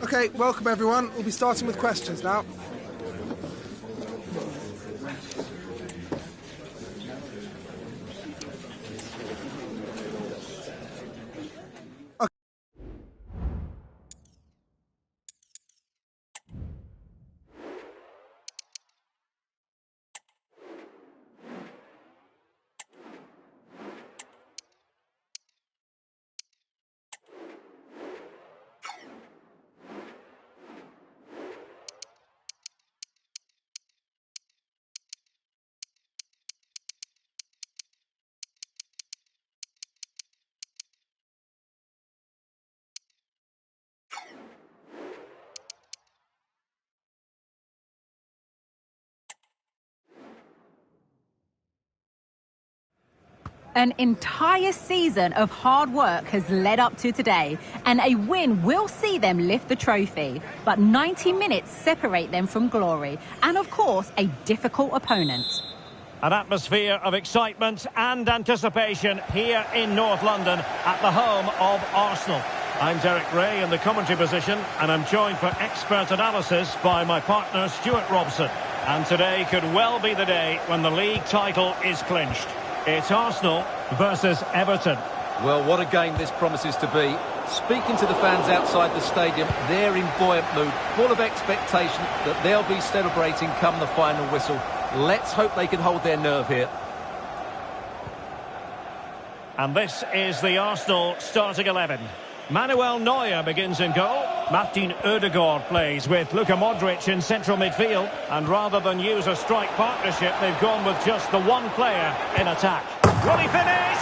Okay, welcome everyone. We'll be starting with questions now. An entire season of hard work has led up to today, and a win will see them lift the trophy. But 90 minutes separate them from glory, and of course, a difficult opponent. An atmosphere of excitement and anticipation here in North London at the home of Arsenal. I'm Derek Ray in the commentary position, and I'm joined for expert analysis by my partner Stuart Robson. And today could well be the day when the league title is clinched. It's Arsenal versus Everton. Well, what a game this promises to be. Speaking to the fans outside the stadium, they're in buoyant mood, full of expectation that they'll be celebrating come the final whistle. Let's hope they can hold their nerve here. And this is the Arsenal starting 11. Manuel Neuer begins in goal. Martin Ødegaard plays with Luka Modric in central midfield. And rather than use a strike partnership, they've gone with just the one player in attack. Will he finish?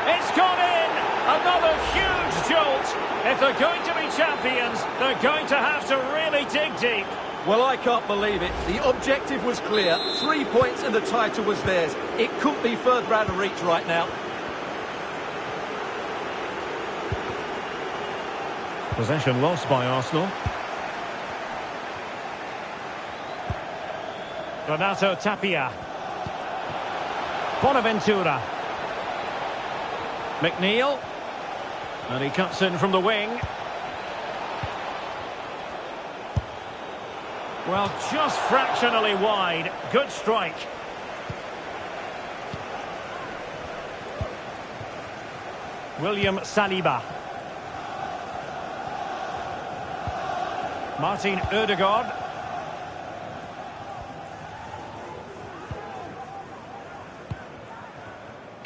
It's gone in! Another huge jolt. If they're going to be champions, they're going to have to really dig deep. Well, I can't believe it. The objective was clear. 3 points and the title was theirs. It couldn't be further out of reach right now. Possession lost by Arsenal. Renato Tapia. Bonaventura. McNeil. And he cuts in from the wing. Well, just fractionally wide. Good strike. William Saliba. Martin Ødegaard.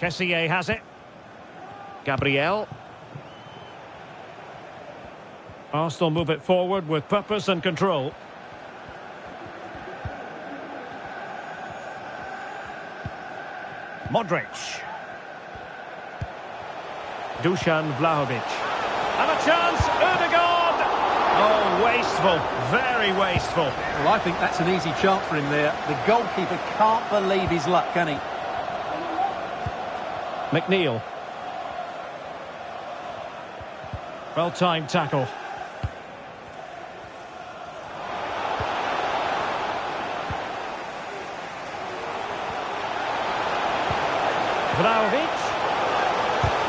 Kessié has it. Gabriel. Arsenal move it forward with purpose and control. Modric. Dusan Vlahovic. And a chance, Ødegaard! Oh, wasteful, very wasteful. Well, I think that's an easy chance for him there. The goalkeeper can't believe his luck, can he? McNeil. Well-timed tackle. Vlahovic.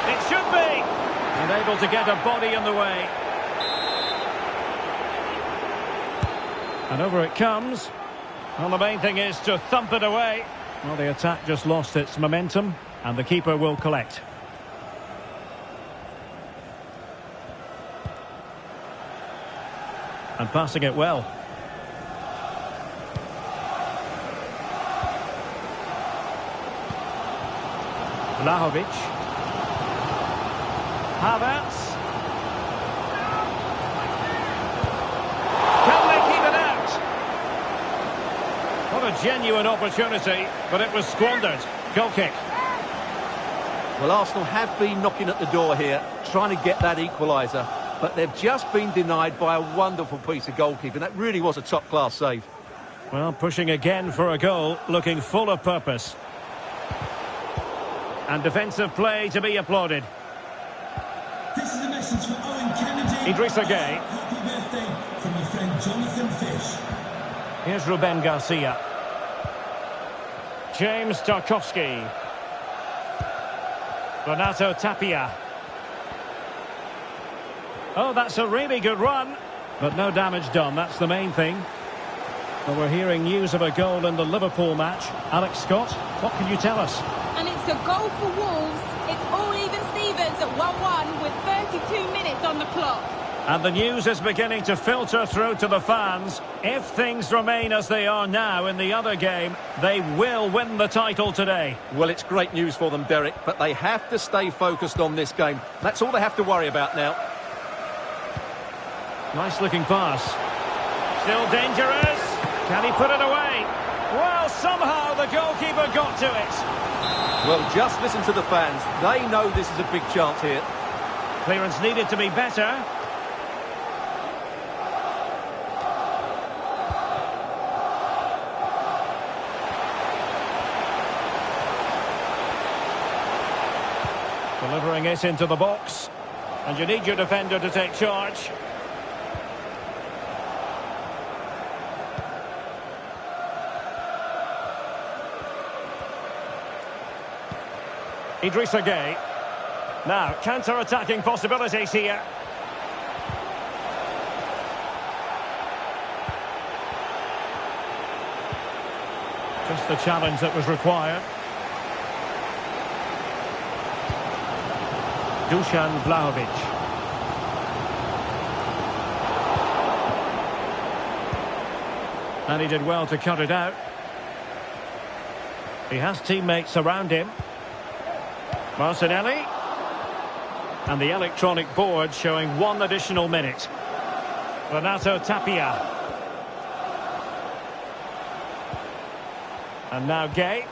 It should be. And able to get a body in the way. And over it comes. Well, the main thing is to thump it away. Well, the attack just lost its momentum, and the keeper will collect. And passing it well. Vlahovic. Havertz. Can they keep it out? What a genuine opportunity, but it was squandered. Goal kick. Well, Arsenal have been knocking at the door here, trying to get that equaliser, but they've just been denied by a wonderful piece of goalkeeping. That really was a top-class save. Well, pushing again for a goal, looking full of purpose. And defensive play to be applauded. This is a message for Owen Kennedy. Idrissa Gueye. Happy birthday from your friend Jonathan Fish. Here's Ruben Garcia. James Tarkowski. Renato Tapia. Oh, that's a really good run. But no damage done, that's the main thing. Well, we're hearing news of a goal in the Liverpool match. Alex Scott, what can you tell us? And it's a goal for Wolves. It's all even Stevens at 1-1 with 32 minutes on the clock. And the news is beginning to filter through to the fans. If things remain as they are now in the other game, they will win the title today. Well, it's great news for them, Derek, but they have to stay focused on this game. That's all they have to worry about now. Nice looking pass. Still dangerous. Can he put it away? Well, somehow the goalkeeper got to it. Well, just listen to the fans. They know this is a big chance here. Clearance needed to be better. Delivering it into the box. And you need your defender to take charge. Idrissa Gueye. Now, counter-attacking possibilities here. Just the challenge that was required. Dusan Vlahovic. And he did well to cut it out. He has teammates around him. Martinelli. And the electronic board showing 1 additional minute. Renato Tapia. And now Gueye.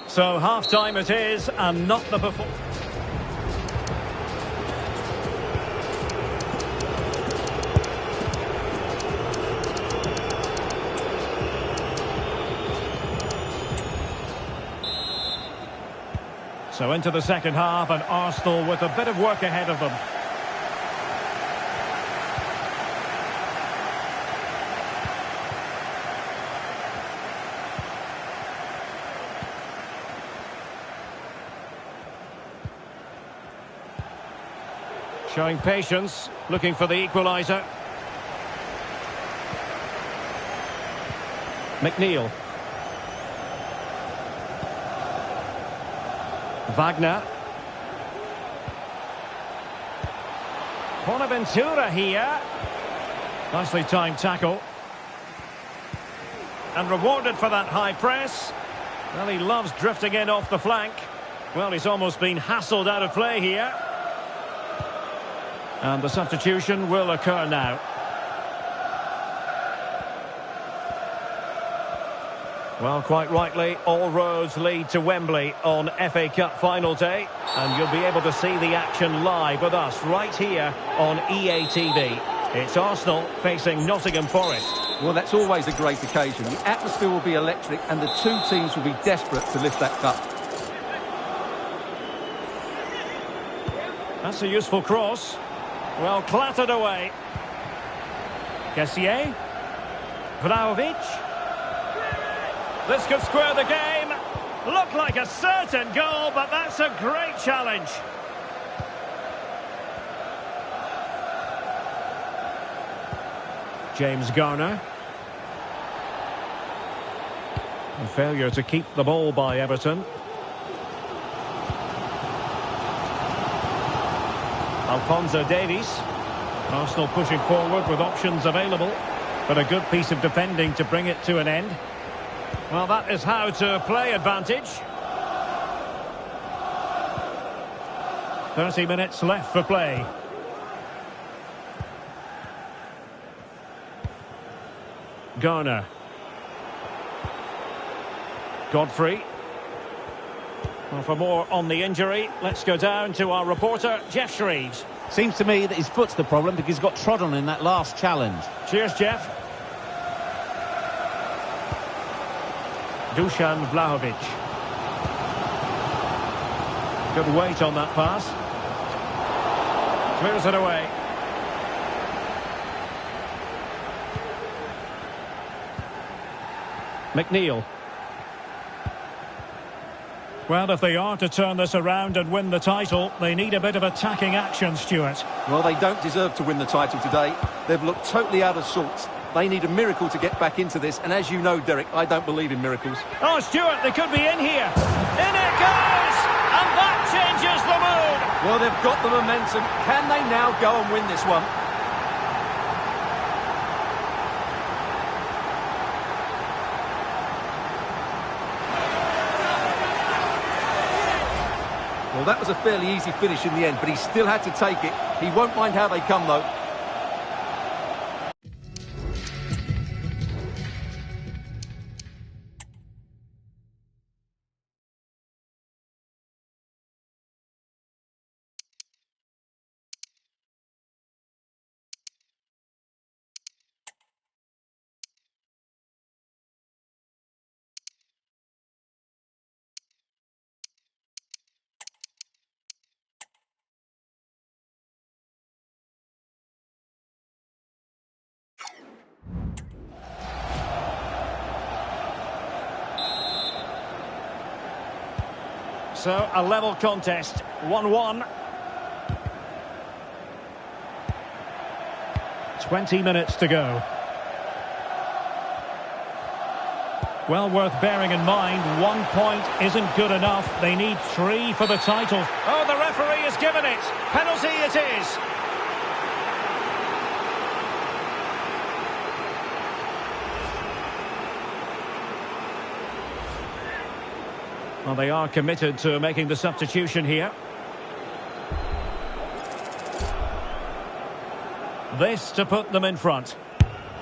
So half-time it is, and not the performance. So into the second half, and Arsenal with a bit of work ahead of them. Showing patience, looking for the equaliser. McNeil. Wagner. Bonaventura here. Nicely timed tackle. And rewarded for that high press. Well, he loves drifting in off the flank. Well, he's almost been hassled out of play here. And the substitution will occur now. Well, quite rightly, all roads lead to Wembley on FA Cup final day. And you'll be able to see the action live with us right here on EA TV. It's Arsenal facing Nottingham Forest. Well, that's always a great occasion. The atmosphere will be electric and the two teams will be desperate to lift that cup. That's a useful cross. Well, clattered away. Kessié. Vlahovic. This could square the game. Looked like a certain goal, but that's a great challenge. James Garner. And failure to keep the ball by Everton. Alphonso Davies. Arsenal pushing forward with options available, but a good piece of defending to bring it to an end. Well, that is how to play advantage. 30 minutes left for play. Garner. Godfrey. Well, for more on the injury, let's go down to our reporter, Jeff Shreves. Seems to me that his foot's the problem because he's got trod on in that last challenge. Cheers, Jeff. Dusan Vlahovic. Good weight on that pass. Clears it away. Well, if they are to turn this around and win the title, they need a bit of attacking action, Stuart. Well, they don't deserve to win the title today. They've looked totally out of sorts. They need a miracle to get back into this, and as you know, Derek, I don't believe in miracles. Oh, Stuart, they could be in here. In it goes! And that changes the mood! Well, they've got the momentum. Can they now go and win this one? Well, that was a fairly easy finish in the end, but he still had to take it. He won't mind how they come, though. So, a level contest, 1-1. 20 minutes to go. Well, worth bearing in mind, 1 point isn't good enough. They need 3 for the title. Oh, the referee has given it. Penalty it is. Well, they are committed to making the substitution here. This to put them in front.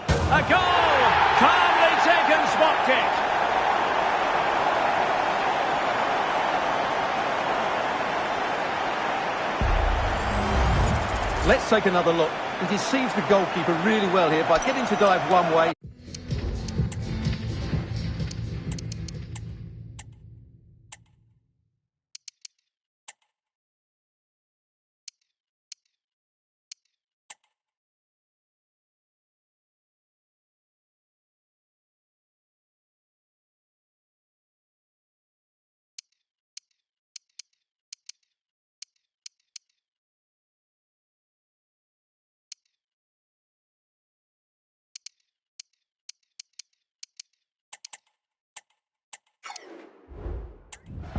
A goal! Calmly taken spot kick. Let's take another look. He deceives the goalkeeper really well here by getting to dive one way.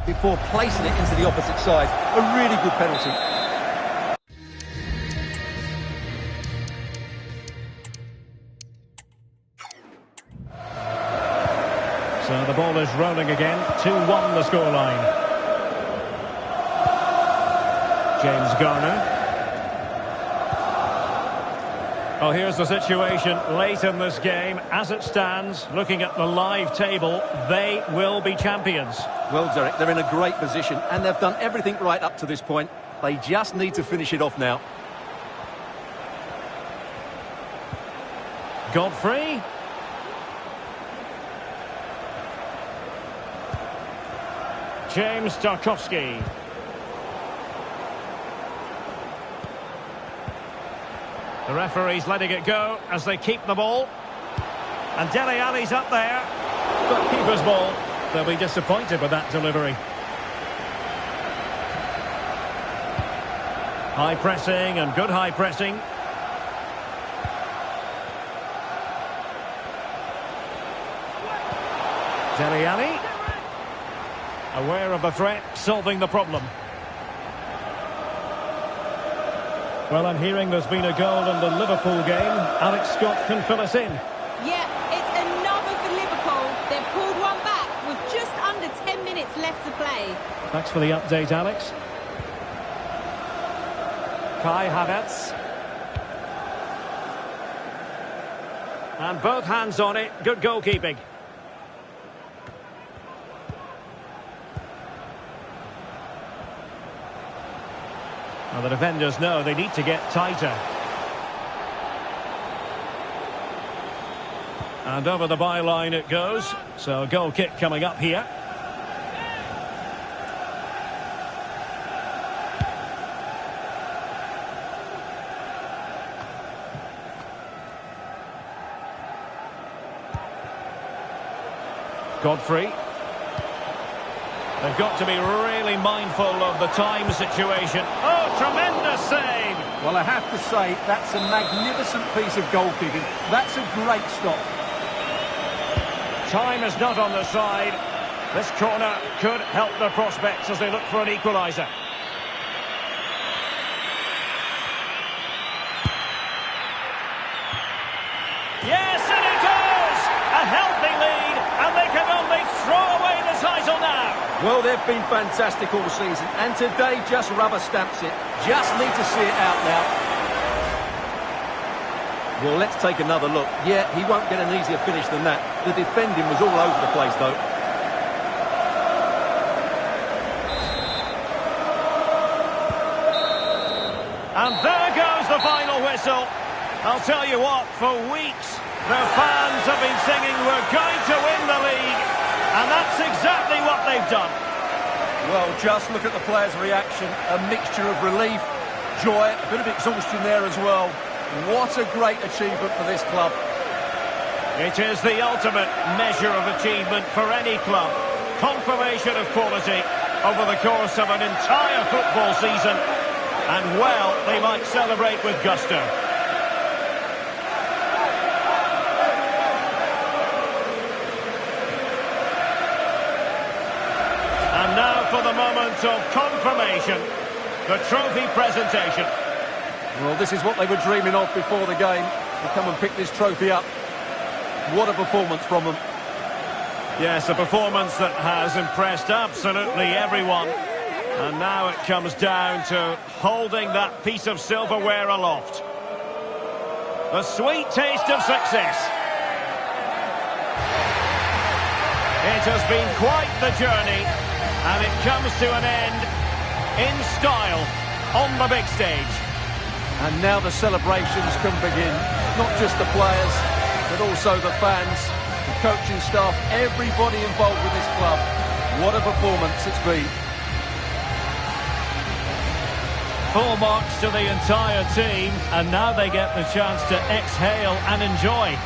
Before placing it into the opposite side. A really good penalty. So the ball is rolling again. 2-1 the scoreline. James Garner. Oh, here's the situation late in this game. As it stands, looking at the live table, they will be champions. Well, Derek, they're in a great position, and they've done everything right up to this point. They just need to finish it off now. Godfrey. James Tarkowski. The referee's letting it go as they keep the ball. And Dele Alli's up there. But keeper's ball. They'll be disappointed with that delivery. High pressing and good high pressing. Dele Alli. Aware of the threat, solving the problem. Well, I'm hearing there's been a goal in the Liverpool game. Alex Scott can fill us in. Yeah, it's another for Liverpool. They've pulled one back with just under 10 minutes left to play. Thanks for the update, Alex. Kai Havertz. And both hands on it. Good goalkeeping. Well, the defenders know they need to get tighter. And over the byline it goes. So a goal kick coming up here. Godfrey. They've got to be really mindful of the time situation. Oh, tremendous save! Well, I have to say, that's a magnificent piece of goalkeeping. That's a great stop. Time is not on the side. This corner could help the prospects as they look for an equaliser. Yes, and it goes! A healthy lead, and they can only throw away the title now. Well, they've been fantastic all season, and today just rubber stamps it. Just need to see it out now. Well, let's take another look. Yeah, he won't get an easier finish than that. The defending was all over the place, though. And there goes the final whistle. I'll tell you what, for weeks, the fans have been singing, we're going to win the league. And that's exactly what they've done. Well, just look at the players' reaction. A mixture of relief, joy, a bit of exhaustion there as well. What a great achievement for this club. It is the ultimate measure of achievement for any club. Confirmation of quality over the course of an entire football season. And, well, they might celebrate with gusto. And now for the moment of confirmation, the trophy presentation. Well, this is what they were dreaming of before the game, to come and pick this trophy up. What a performance from them. Yes, a performance that has impressed absolutely everyone. And now it comes down to holding that piece of silverware aloft. The sweet taste of success. It has been quite the journey, and it comes to an end in style on the big stage. And now the celebrations can begin. Not just the players, but also the fans, the coaching staff, everybody involved with this club. What a performance it's been. Full marks to the entire team, and now they get the chance to exhale and enjoy.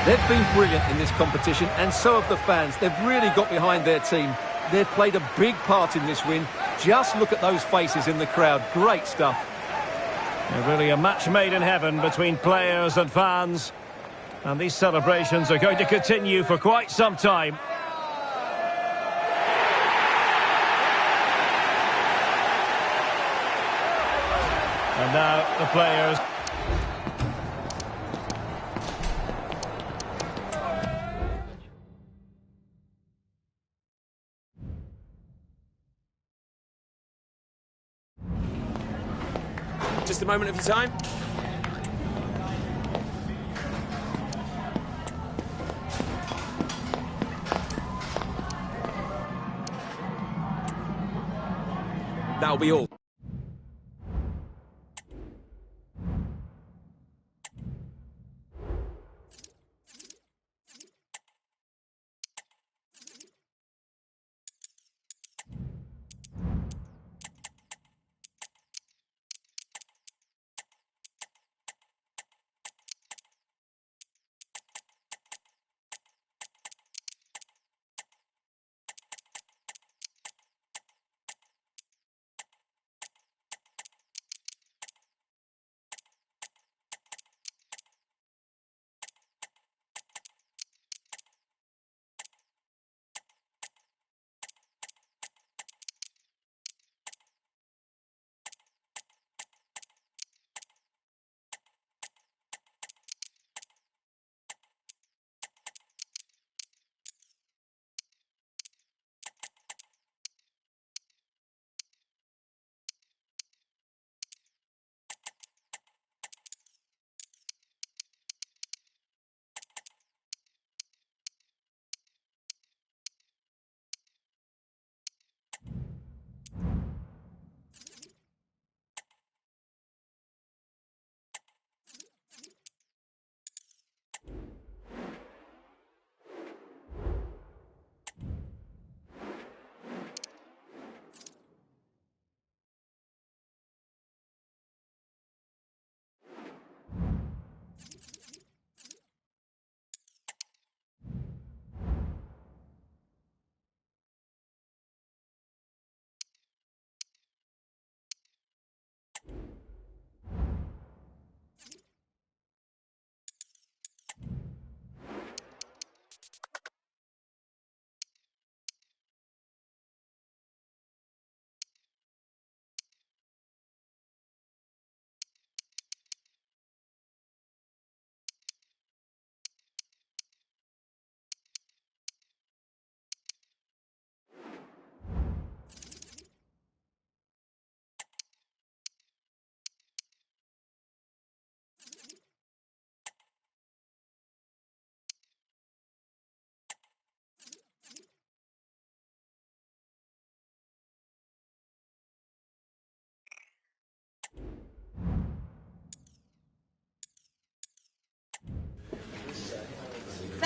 They've been brilliant in this competition, and so have the fans. They've really got behind their team. They've played a big part in this win. Just look at those faces in the crowd. Great stuff. Really a match made in heaven between players and fans. And these celebrations are going to continue for quite some time. And now the players. Just a moment of your time. That'll be all.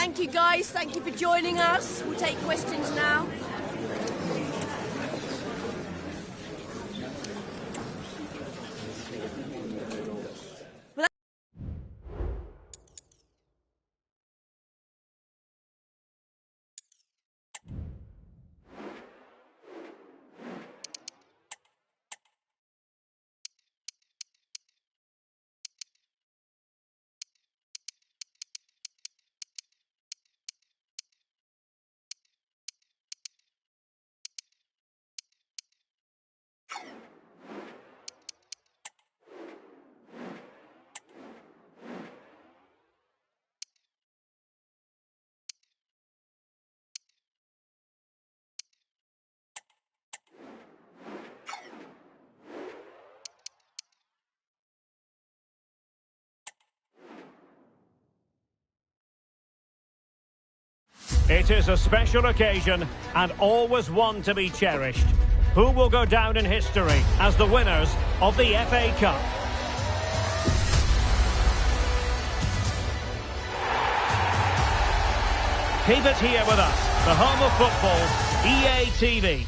Thank you, guys. Thank you for joining us. We'll take questions now. It is a special occasion and always one to be cherished. Who will go down in history as the winners of the FA Cup? Keep it here with us, the home of football, EA TV.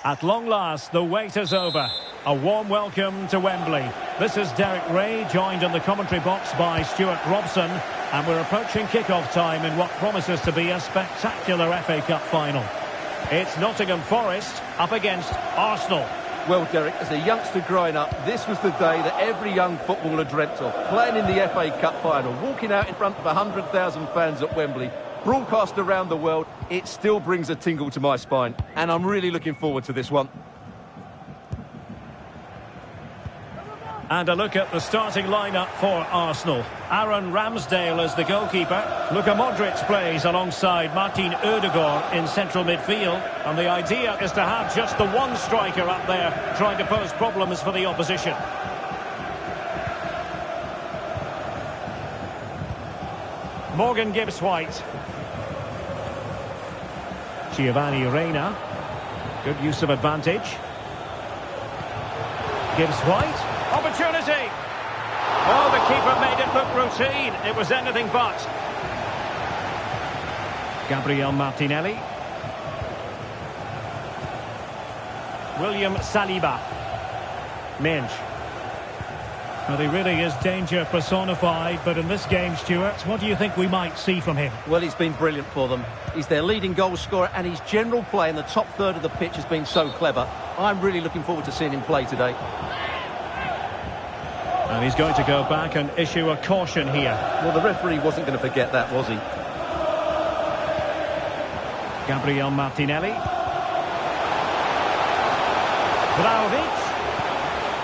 At long last, the wait is over. A warm welcome to Wembley. This is Derek Ray, joined in the commentary box by Stuart Robson, and we're approaching kick-off time in what promises to be a spectacular FA Cup final. It's Nottingham Forest up against Arsenal. Well, Derek, as a youngster growing up, this was the day that every young footballer dreamt of. Playing in the FA Cup final, walking out in front of 100,000 fans at Wembley, broadcast around the world, it still brings a tingle to my spine. And I'm really looking forward to this one. And a look at the starting lineup for Arsenal. Aaron Ramsdale is the goalkeeper. Luka Modric plays alongside Martin Ødegaard in central midfield. And the idea is to have just the one striker up there trying to pose problems for the opposition. Morgan Gibbs-White. Giovanni Reina. Good use of advantage. Gibbs-White. Opportunity! Oh, the keeper made it look routine. It was anything but. Gabriel Martinelli. William Saliba. Minge. Well, he really is danger personified, but in this game, Stuart, what do you think we might see from him? Well, he's been brilliant for them. He's their leading goal scorer, and his general play in the top third of the pitch has been so clever. I'm really looking forward to seeing him play today. And he's going to go back and issue a caution here. Well, the referee wasn't going to forget that, was he? Gabriel Martinelli. Vlahovic.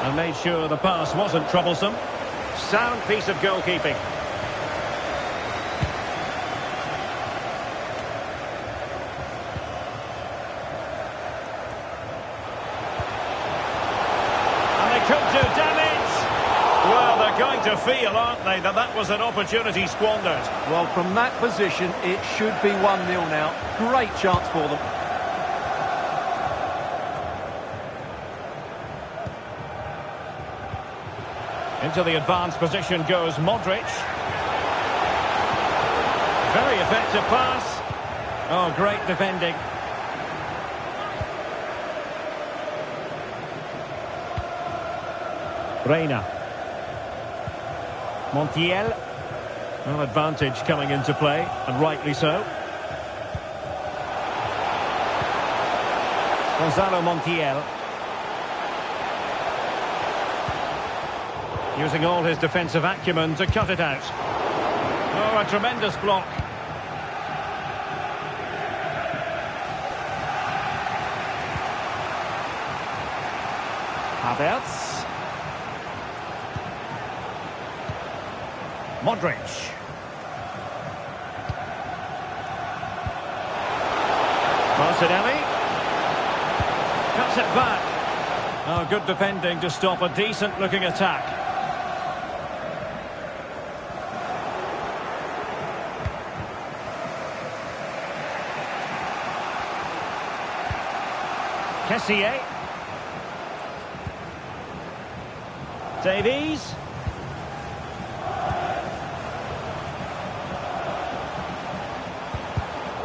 And made sure the pass wasn't troublesome. Sound piece of goalkeeping. And they could do damage. Well, they're going to feel, aren't they, that that was an opportunity squandered. Well, from that position, it should be 1-0 now. Great chance for them. Into the advanced position goes Modric. Very effective pass. Oh, great defending. Reina. Montiel. Well, advantage coming into play, and rightly so. Gonzalo Montiel. Using all his defensive acumen to cut it out. Oh, a tremendous block. Havertz. Modric. Martinelli. Cuts it back. Oh, good defending to stop a decent-looking attack. Kessié. Davies.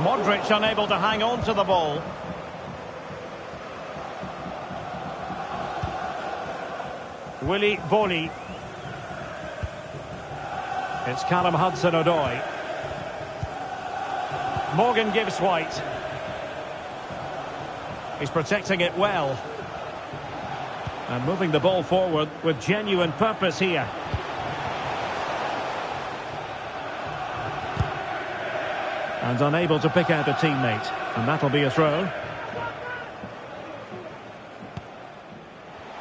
Modric unable to hang on to the ball. Willy Boli. It's Callum Hudson-Odoi. Morgan Gibbs White. He's protecting it well. And moving the ball forward with genuine purpose here. And unable to pick out a teammate. And that'll be a throw.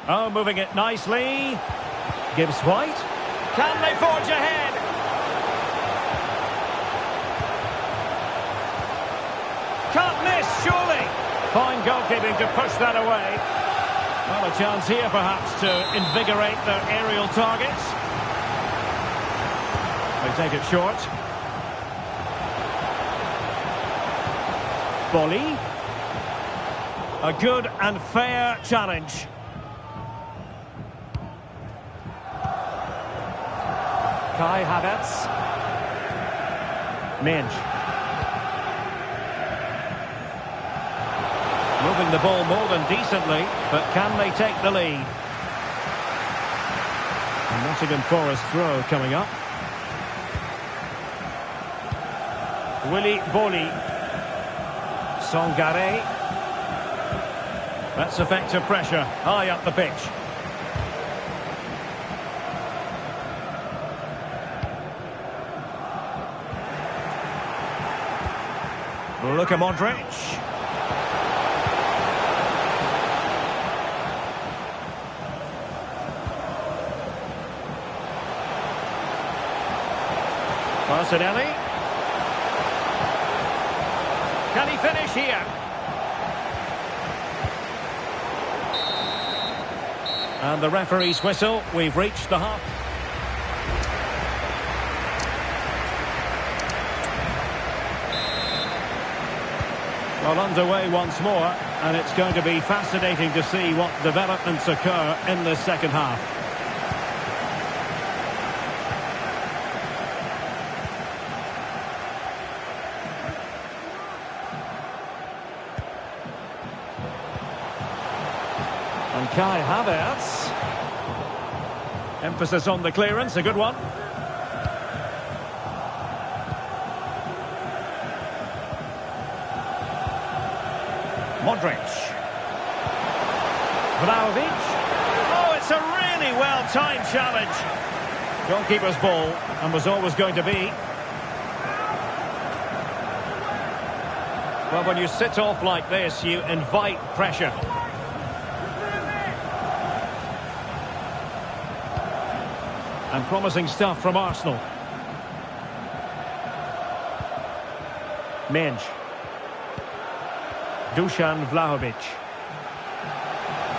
Oh, moving it nicely. Gibbs White. Can they forge ahead? Can't miss, surely. Fine goalkeeping to push that away. Well, a chance here perhaps to invigorate their aerial targets. They take it short. Boli. A good and fair challenge. Kai Havertz. Minge. Moving the ball more than decently, but can they take the lead? And Nottingham Forest throw coming up. Willy Boli. Songare. That's effective pressure, high up the pitch. Luka Modric. Martinelli. Can he finish here? And the referee's whistle. We've reached the half. Well, underway once more, and it's going to be fascinating to see what developments occur in the second half. And Kai Havertz. Emphasis on the clearance, a good one. Modric. Vlahovic. Oh, it's a really well-timed challenge. Goalkeeper's ball, and was always going to be. Well, when you sit off like this, you invite pressure. And promising stuff from Arsenal. Minge. Dusan Vlahovic.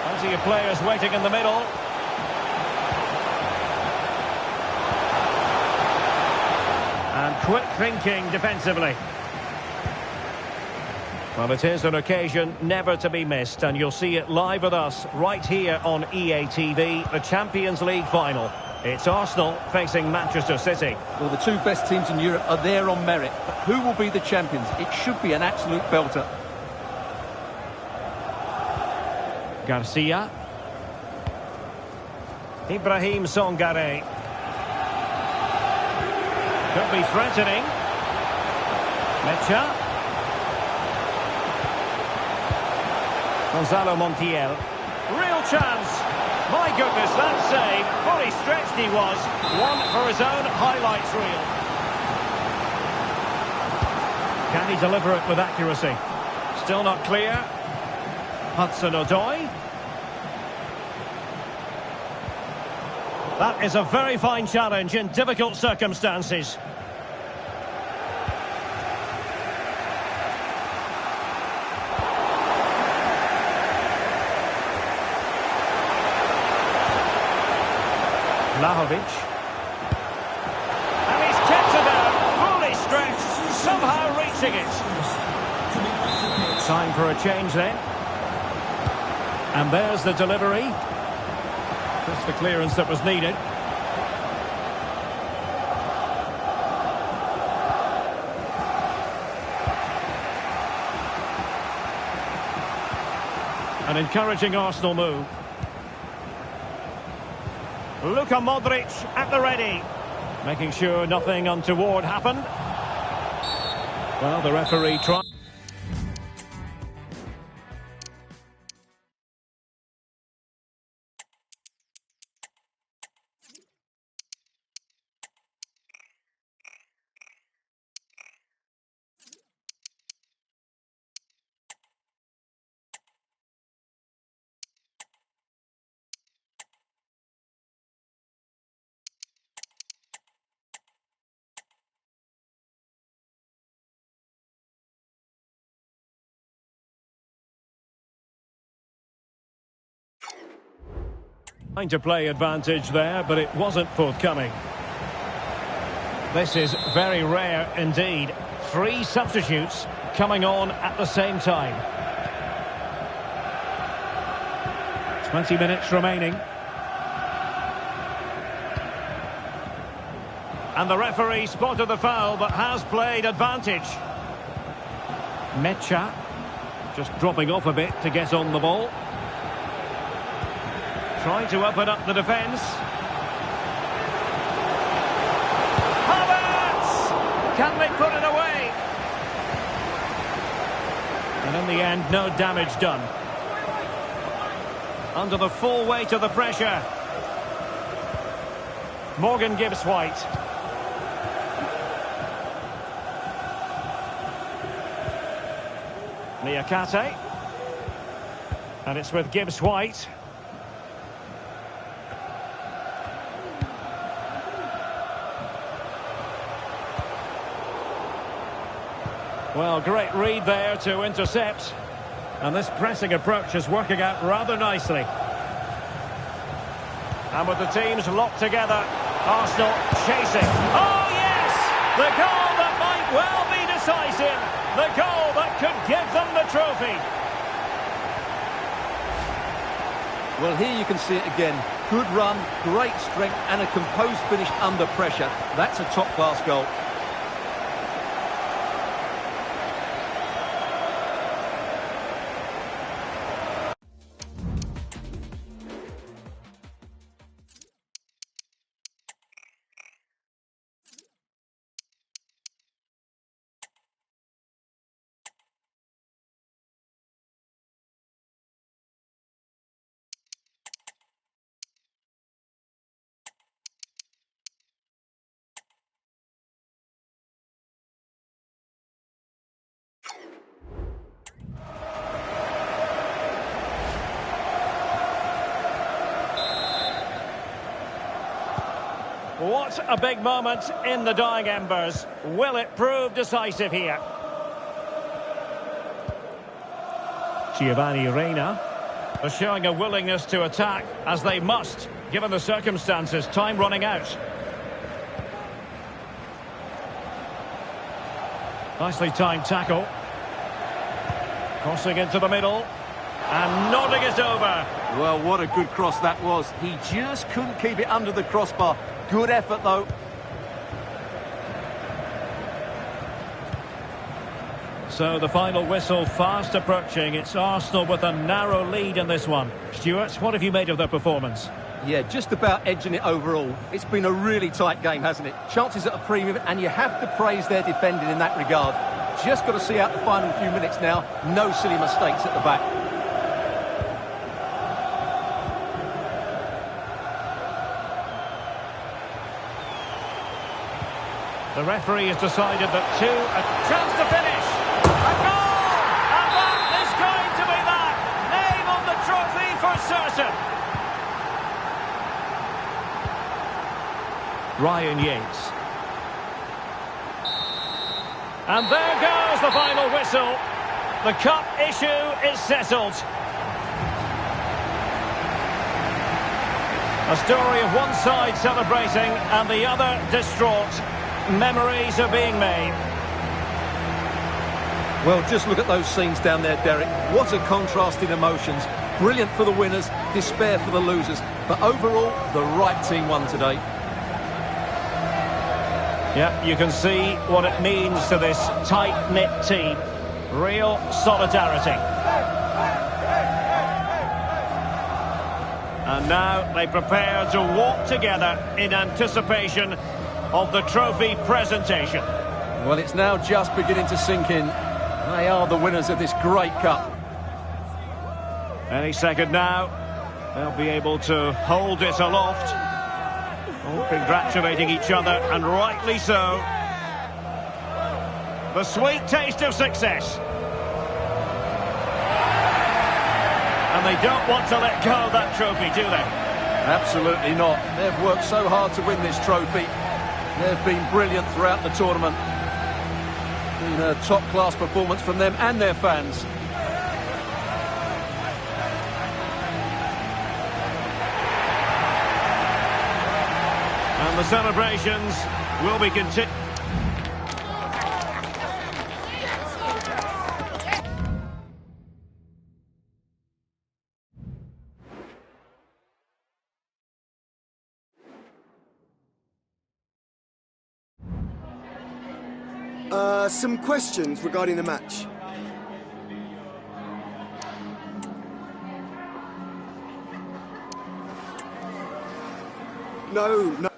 Plenty of players waiting in the middle. And quick thinking defensively. Well, it is an occasion never to be missed, and you'll see it live with us right here on EA TV, the Champions League final. It's Arsenal facing Manchester City. Well, the two best teams in Europe are there on merit. But who will be the champions? It should be an absolute belter. Garcia. Ibrahim Songare. Could be threatening. Mecha. Gonzalo Montiel. Real chance. My goodness, that save. Fully stretched he was. One for his own highlights reel. Can he deliver it with accuracy? Still not clear. Hudson-Odoi. That is a very fine challenge in difficult circumstances. Vlahovic. And he's kept it out, fully stretched, somehow reaching it. Time for a change then. And there's the delivery. Just the clearance that was needed. An encouraging Arsenal move. Luka Modric at the ready. Making sure nothing untoward happened. Well, the referee tried. Trying to play advantage there, but it wasn't forthcoming. This is very rare indeed. 3 substitutes coming on at the same time. 20 minutes remaining. And the referee spotted the foul, but has played advantage. Mecha just dropping off a bit to get on the ball. Trying to open up the defence. Havertz! Can they put it away? And in the end, no damage done. Under the full weight of the pressure. Morgan Gibbs White. Niakate. And it's with Gibbs White. Well, great read there to intercept. And this pressing approach is working out rather nicely. And with the teams locked together, Arsenal chasing. Oh, yes! The goal that might well be decisive. The goal that could give them the trophy. Well, here you can see it again. Good run, great strength, and a composed finish under pressure. That's a top-class goal. What a big moment in the dying embers. Will it prove decisive here? Giovanni Reina are showing a willingness to attack, as they must, given the circumstances. Time running out. Nicely timed tackle. Crossing into the middle. And nodding it over. Well, what a good cross that was. He just couldn't keep it under the crossbar. Good effort, though. So the final whistle fast approaching. It's Arsenal with a narrow lead in this one. Stuart, what have you made of their performance? Yeah, just about edging it overall. It's been a really tight game, hasn't it? Chances at a premium, and you have to praise their defending in that regard. Just got to see out the final few minutes now. No silly mistakes at the back. The referee has decided that a chance to finish. A goal! And that is going to be that. Name on the trophy for certain. Ryan Yates. And there goes the final whistle. The cup issue is settled. A story of one side celebrating and the other distraught. Memories are being made. Well, just look at those scenes down there, Derek. What a contrast in emotions. Brilliant for the winners, despair for the losers. But overall, the right team won today. Yeah, you can see what it means to this tight-knit team. Real solidarity. And now they prepare to walk together in anticipation of the trophy presentation. Well, it's now just beginning to sink in. They are the winners of this great cup. Any second now, they'll be able to hold it aloft. All congratulating each other, and rightly so. The sweet taste of success. And they don't want to let go of that trophy, do they? Absolutely not. They've worked so hard to win this trophy. They've been brilliant throughout the tournament. Been a top-class performance from them and their fans. And the celebrations will be continued. Some questions regarding the match. No.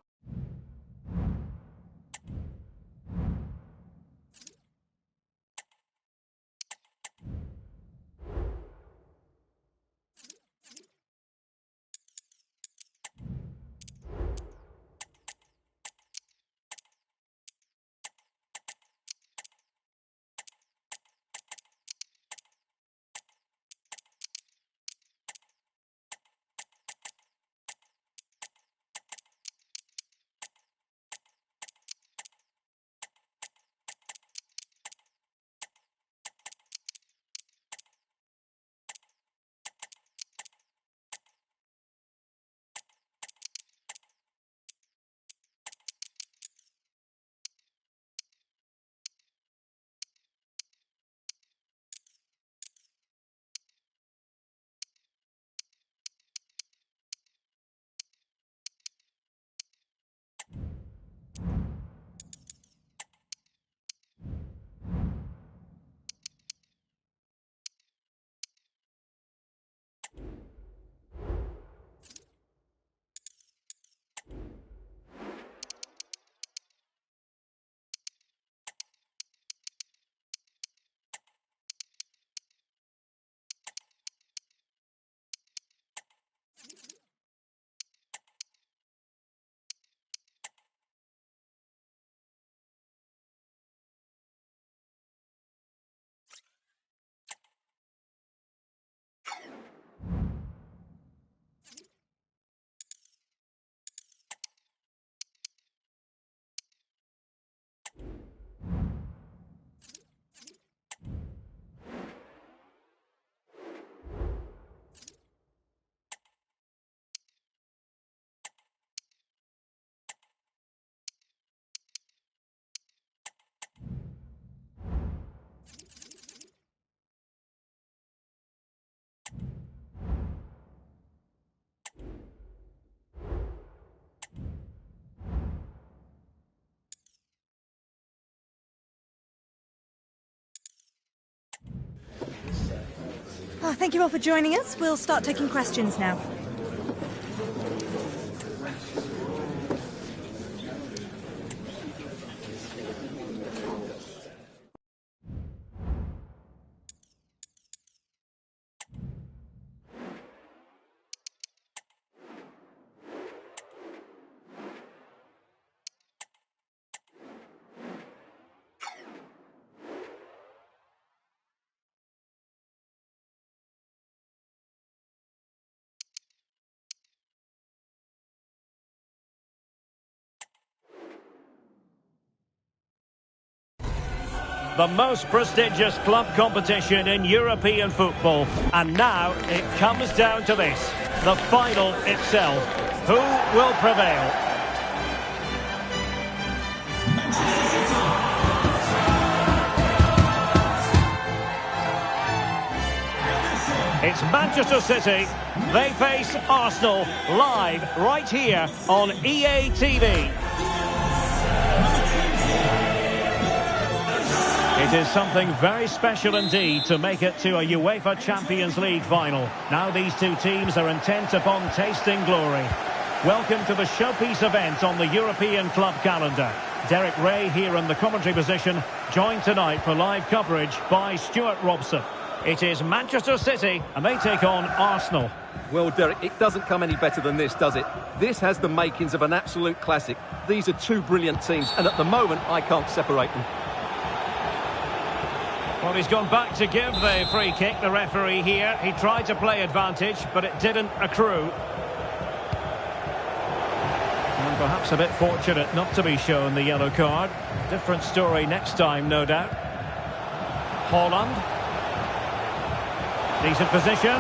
Thank you all for joining us. We'll start taking questions now. The most prestigious club competition in European football. And now it comes down to this, the final itself. Who will prevail? It's Manchester City. They face Arsenal live right here on EA TV. It is something very special indeed to make it to a UEFA Champions League final. Now these two teams are intent upon tasting glory. Welcome to the showpiece event on the European club calendar. Derek Ray here in the commentary position, joined tonight for live coverage by Stuart Robson. It is Manchester City and they take on Arsenal. Well, Derek, it doesn't come any better than this, does it? This has the makings of an absolute classic. These are two brilliant teams, and at the moment, I can't separate them. Well, he's gone back to give the free kick, the referee here. He tried to play advantage, but it didn't accrue. And perhaps a bit fortunate not to be shown the yellow card. Different story next time, no doubt. Haaland. Decent position.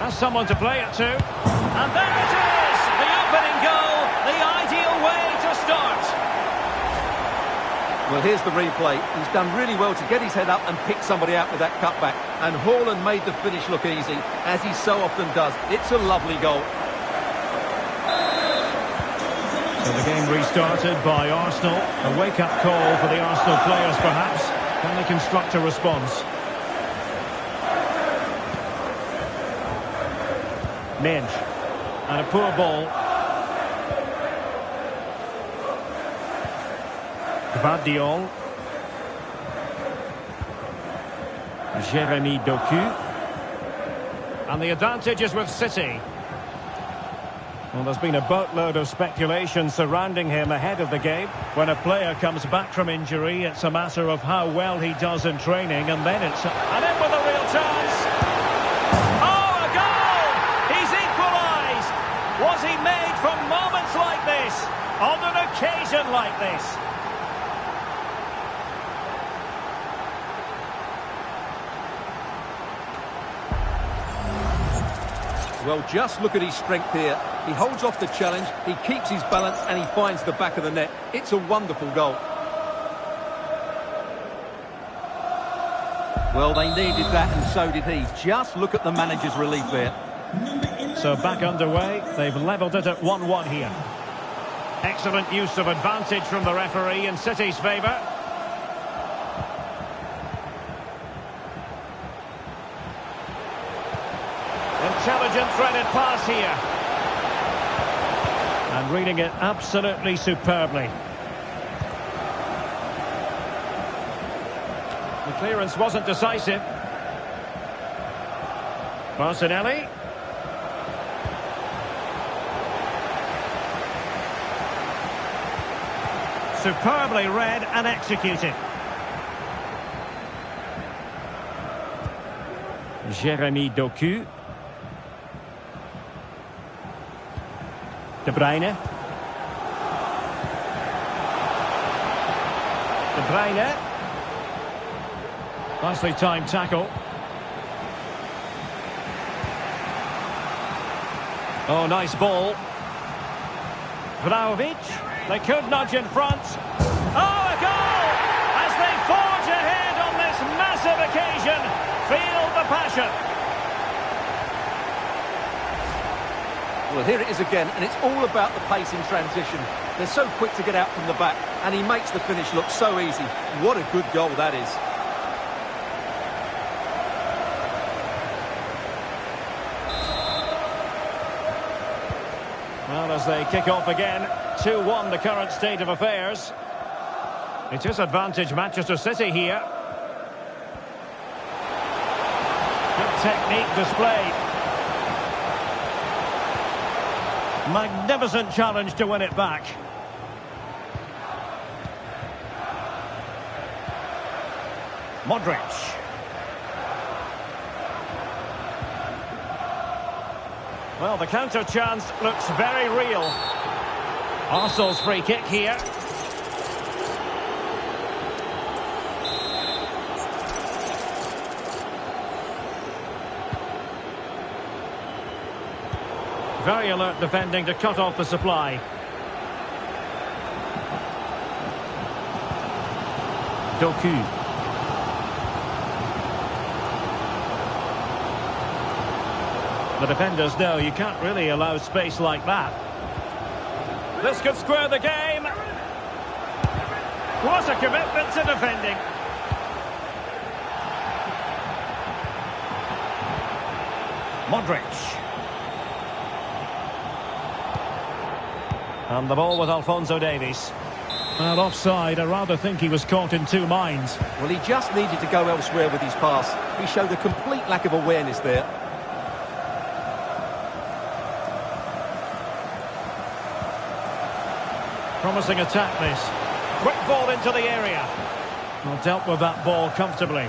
Has someone to play it to. And there it is! The opening goal, the ideal way to start. Well, here's the replay. He's done really well to get his head up and pick somebody out with that cutback. And Haaland made the finish look easy, as he so often does. It's a lovely goal. So the game restarted by Arsenal. A wake-up call for the Arsenal players, perhaps. Can they construct a response? Minge. And a poor ball. Gvardiol. Jeremy Doku. And the advantage is with City. Well, there's been a boatload of speculation surrounding him ahead of the game. When a player comes back from injury, it's a matter of how well he does in training, and then it's... And in with a real chance! Oh, a goal! He's equalised! Was he made from moments like this? On an occasion like this? Well, just look at his strength here. He holds off the challenge, he keeps his balance, and he finds the back of the net. It's a wonderful goal. Well, they needed that, and so did he. Just look at the manager's relief there. So back underway. They've levelled it at 1-1 here. Excellent use of advantage from the referee in City's favour. Intelligent threaded pass here. And reading it absolutely superbly. The clearance wasn't decisive. Martinelli. Superbly read and executed. Jeremy Doku. De Bruyne. De Bruyne. Nicely timed tackle. Oh, nice ball. Vlahovic. They could nudge in front. Oh, a goal! As they forge ahead on this massive occasion. Feel the passion. Well, here it is again, and it's all about the pace in transition. They're so quick to get out from the back, and he makes the finish look so easy. What a good goal that is. Well, as they kick off again, 2-1 the current state of affairs. It is advantage Manchester City here. Good technique displayed. Magnificent challenge to win it back. Modric. Well, the counter chance looks very real. Arsenal's free kick here. Very alert defending to cut off the supply. Doku. The defenders know you can't really allow space like that. This could square the game. What a commitment to defending. Modric. And the ball with Alphonso Davies. Well, offside. I rather think he was caught in two minds. Well, he just needed to go elsewhere with his pass. He showed a complete lack of awareness there. Promising attack, this. Quick ball into the area. Well, dealt with that ball comfortably.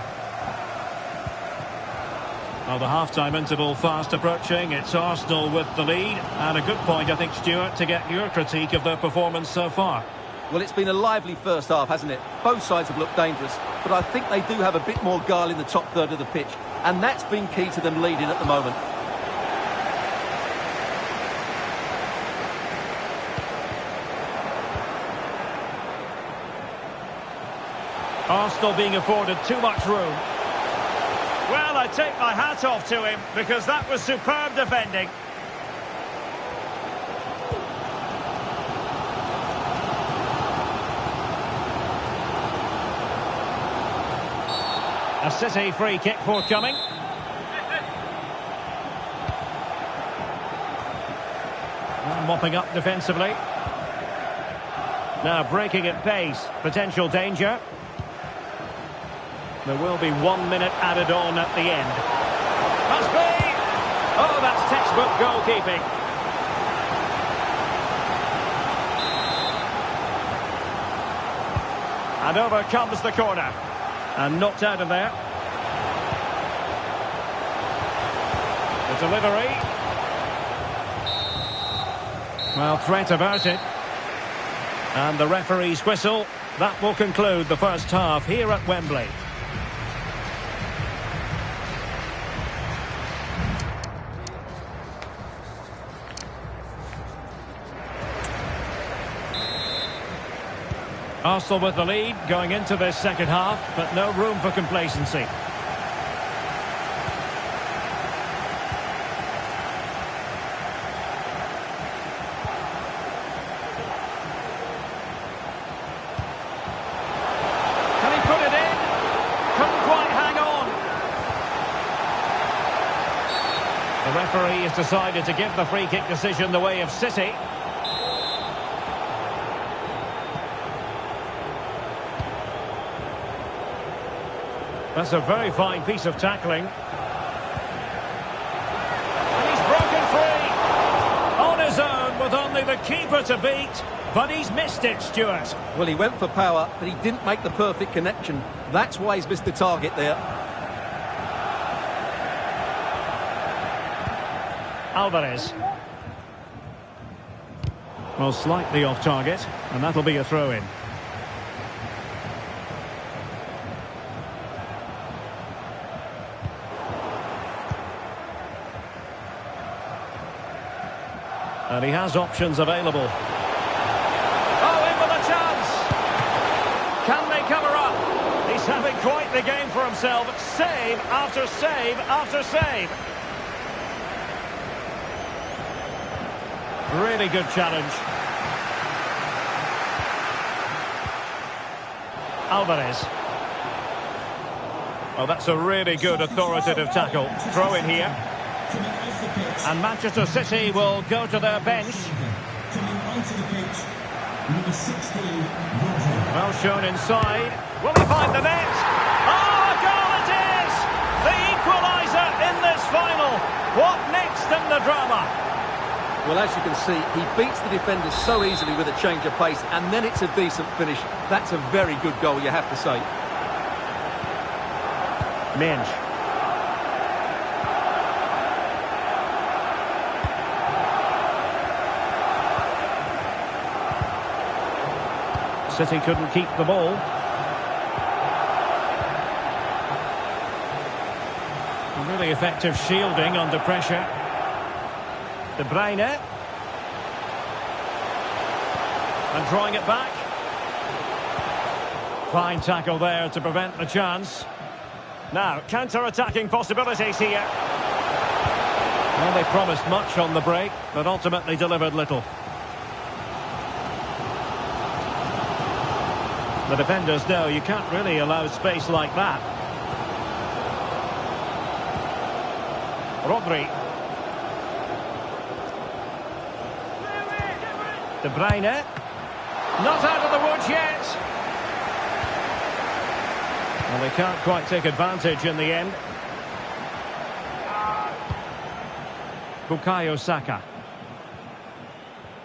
Well, the half-time interval fast approaching. It's Arsenal with the lead. And a good point, I think, Stuart, to get your critique of their performance so far. Well, it's been a lively first half, hasn't it? Both sides have looked dangerous, but I think they do have a bit more guile in the top third of the pitch. And that's been key to them leading at the moment. Arsenal being afforded too much room. Well, I take my hat off to him, because that was superb defending. A City free kick forthcoming. And mopping up defensively. Now breaking at pace. Potential danger. There will be 1 minute added on at the end. Must be! Oh, that's textbook goalkeeping. And over comes the corner. And knocked out of there. The delivery. Well, threat about it. And the referee's whistle. That will conclude the first half here at Wembley. Arsenal with the lead going into this second half, but no room for complacency. Can he put it in? Couldn't quite hang on. The referee has decided to give the free kick decision the way of City. That's a very fine piece of tackling. And he's broken free. On his own with only the keeper to beat. But he's missed it, Stuart. Well, he went for power, but he didn't make the perfect connection. That's why he's missed the target there. Alvarez. Well, slightly off target. And that'll be a throw-in. And he has options available. Oh, in with a chance! Can they cover up? He's having quite the game for himself. Save after save after save. Really good challenge. Alvarez. Well, that's a really good authoritative tackle. Throw in here. And Manchester City will go to their bench. Well shown inside. Will he find the net? Oh, a goal it is! The equaliser in this final. What next in the drama? Well, as you can see, he beats the defenders so easily with a change of pace, and then it's a decent finish. That's a very good goal, you have to say. Minge. City couldn't keep the ball. Really effective shielding under pressure. De Bruyne. And drawing it back. Fine tackle there to prevent the chance. Now, counter-attacking possibilities here. Well, they promised much on the break, but ultimately delivered little. The defenders know you can't really allow space like that. Rodri. De Bruyne. Not out of the woods yet. Well, they can't quite take advantage in the end. Bukayo Saka.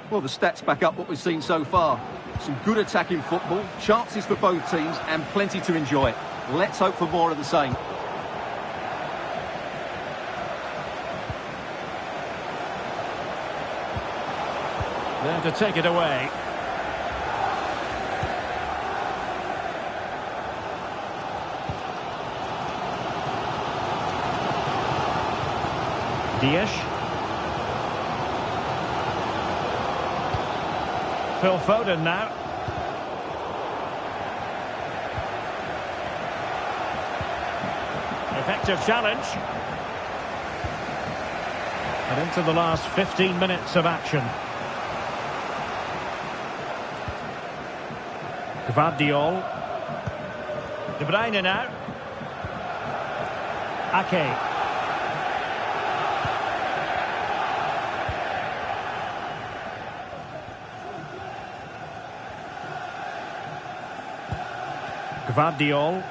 Well, the stats back up what we've seen so far. Some good attacking football, chances for both teams, and plenty to enjoy. Let's hope for more of the same. There to take it away. Dias. Phil Foden now. Effective challenge. And into the last 15 minutes of action. Gvardiol. De Bruyne now. Ake. Gvardiol.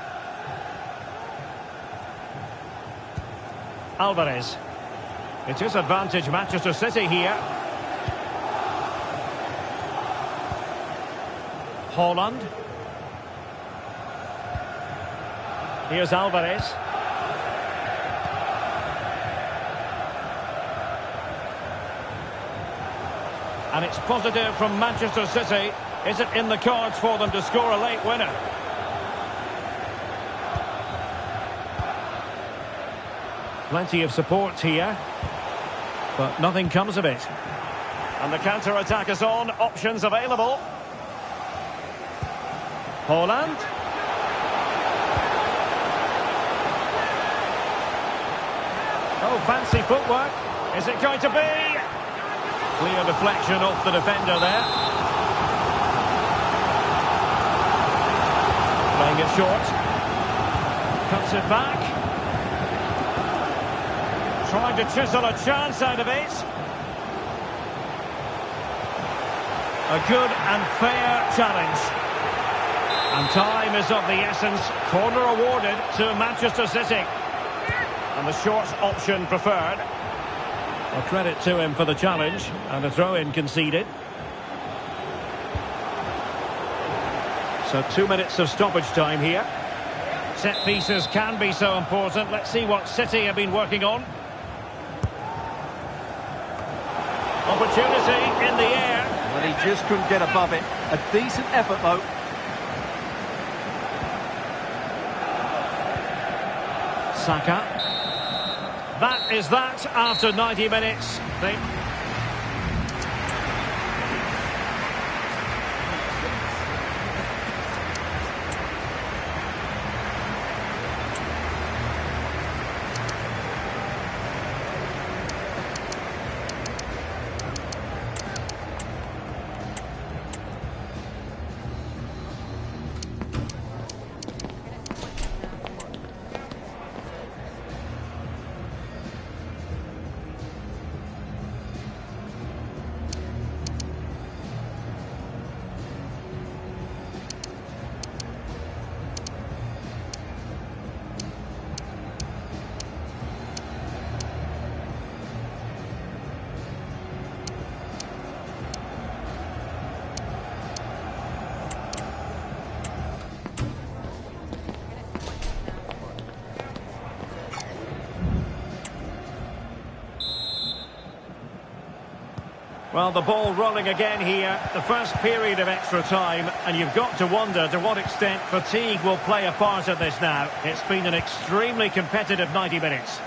Alvarez. It is advantage Manchester City here. Haaland. Here's Alvarez. And it's positive from Manchester City. Is it in the cards for them to score a late winner? Plenty of support here, but nothing comes of it. And the counter-attack is on, options available. Haaland. Oh, fancy footwork. Is it going to be? Clear deflection off the defender there. Playing it short. Cuts it back. Trying to chisel a chance out of it. A good and fair challenge. And time is of the essence. Corner awarded to Manchester City. And the short option preferred. Well, credit to him for the challenge. And a throw-in conceded. So 2 minutes of stoppage time here. Set pieces can be so important. Let's see what City have been working on. Opportunity in the air. Well, he just couldn't get above it. A decent effort, though. Saka. That is that after 90 minutes. Well, the ball rolling again here. The first period of extra time, and you've got to wonder to what extent fatigue will play a part of this now. It's been an extremely competitive 90 minutes.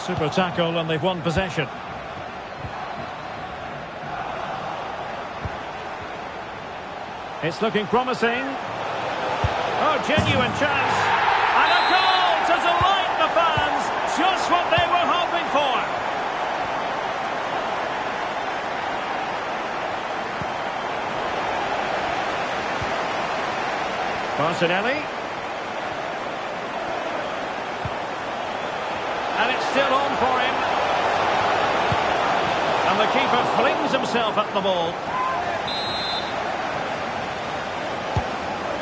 Super tackle and they've won possession. It's looking promising. Oh, genuine chance. And a goal to delight the fans. Just what they were hoping for. Martinelli. And it's still on for him. And the keeper flings himself at the ball.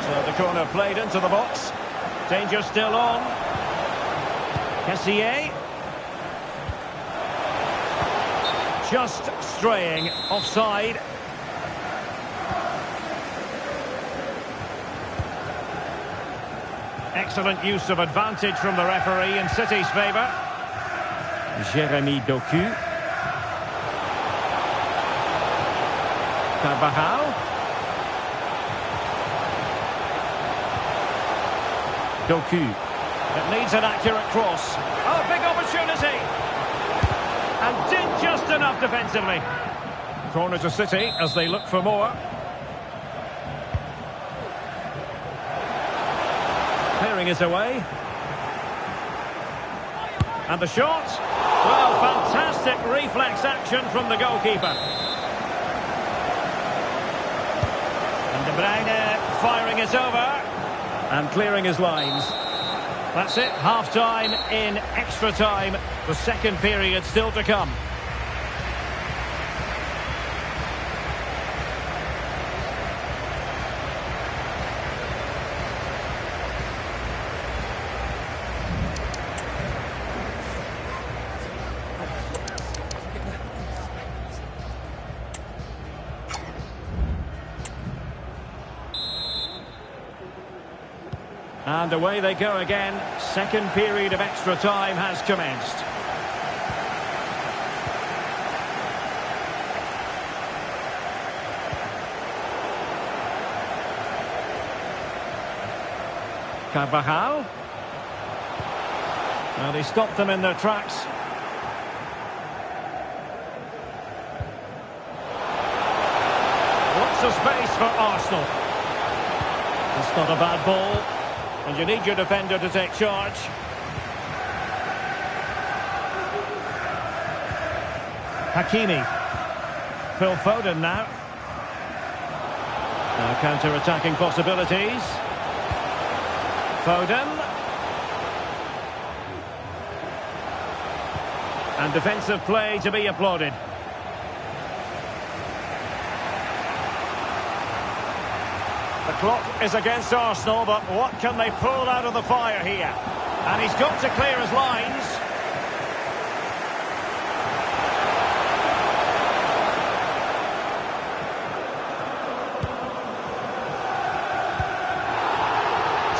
So the corner played into the box. Danger still on. Kariera. Just straying offside. Excellent use of advantage from the referee in City's favour. Jeremy Doku. Carvajal. Doku. It needs an accurate cross. Oh, big opportunity. And did just enough defensively. Corner to City as they look for more. Clearing is away. And the shot. Well, fantastic reflex action from the goalkeeper. And De Bruyne firing it over. And clearing his lines. That's it, half-time in extra time. The second period still to come. And away they go again. Second period of extra time has commenced. Carvajal. Well, he stopped them in their tracks. Lots of space for Arsenal. It's not a bad ball. And you need your defender to take charge. Hakimi. Phil Foden now. Now counter-attacking possibilities. Foden. And defensive play to be applauded. The clock is against Arsenal, but what can they pull out of the fire here? And he's got to clear his lines.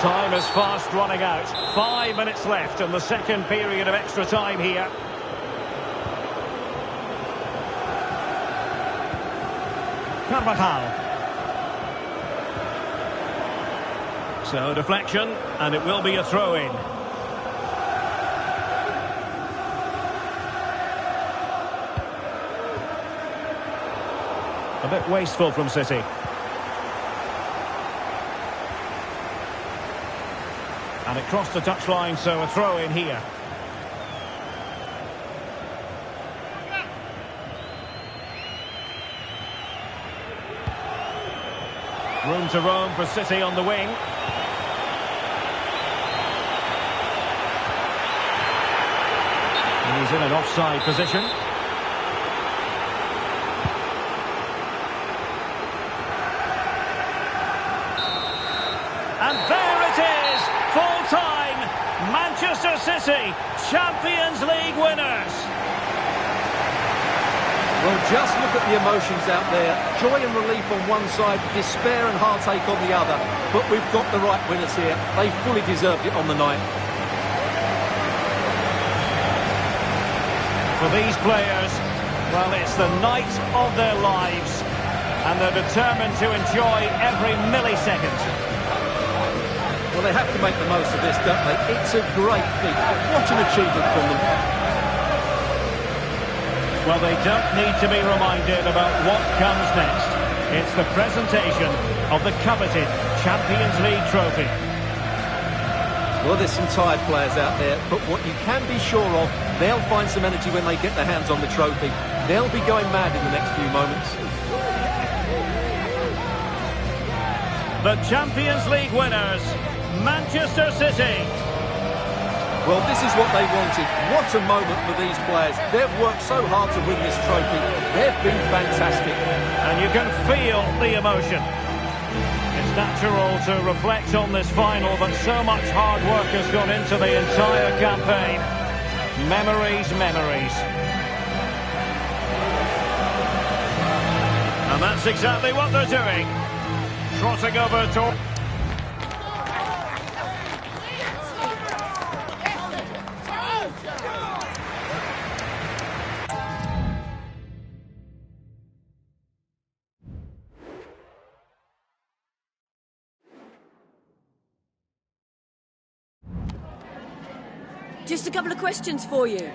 Time is fast running out. 5 minutes left in the second period of extra time here. Carvajal. So deflection, and it will be a throw-in. A bit wasteful from City. And it crossed the touchline, so a throw-in here. Room to roam for City on the wing. He's in an offside position. And there it is, full time. Manchester City, Champions League winners. Well, just look at the emotions out there. Joy and relief on one side, despair and heartache on the other. But we've got the right winners here. They fully deserved it on the night. For these players, well, it's the night of their lives, and they're determined to enjoy every millisecond. Well, they have to make the most of this, don't they? It's a great feat. What an achievement from them. Well, they don't need to be reminded about what comes next. It's the presentation of the coveted Champions League trophy. Well, there's some tired players out there, but what you can be sure of, they'll find some energy when they get their hands on the trophy. They'll be going mad in the next few moments. The Champions League winners, Manchester City. Well, this is what they wanted. What a moment for these players. They've worked so hard to win this trophy. They've been fantastic. And you can feel the emotion. It's natural to reflect on this final, but so much hard work has gone into the entire campaign. Memories, memories. And that's exactly what they're doing. Trotting over to... Just a couple of questions for you.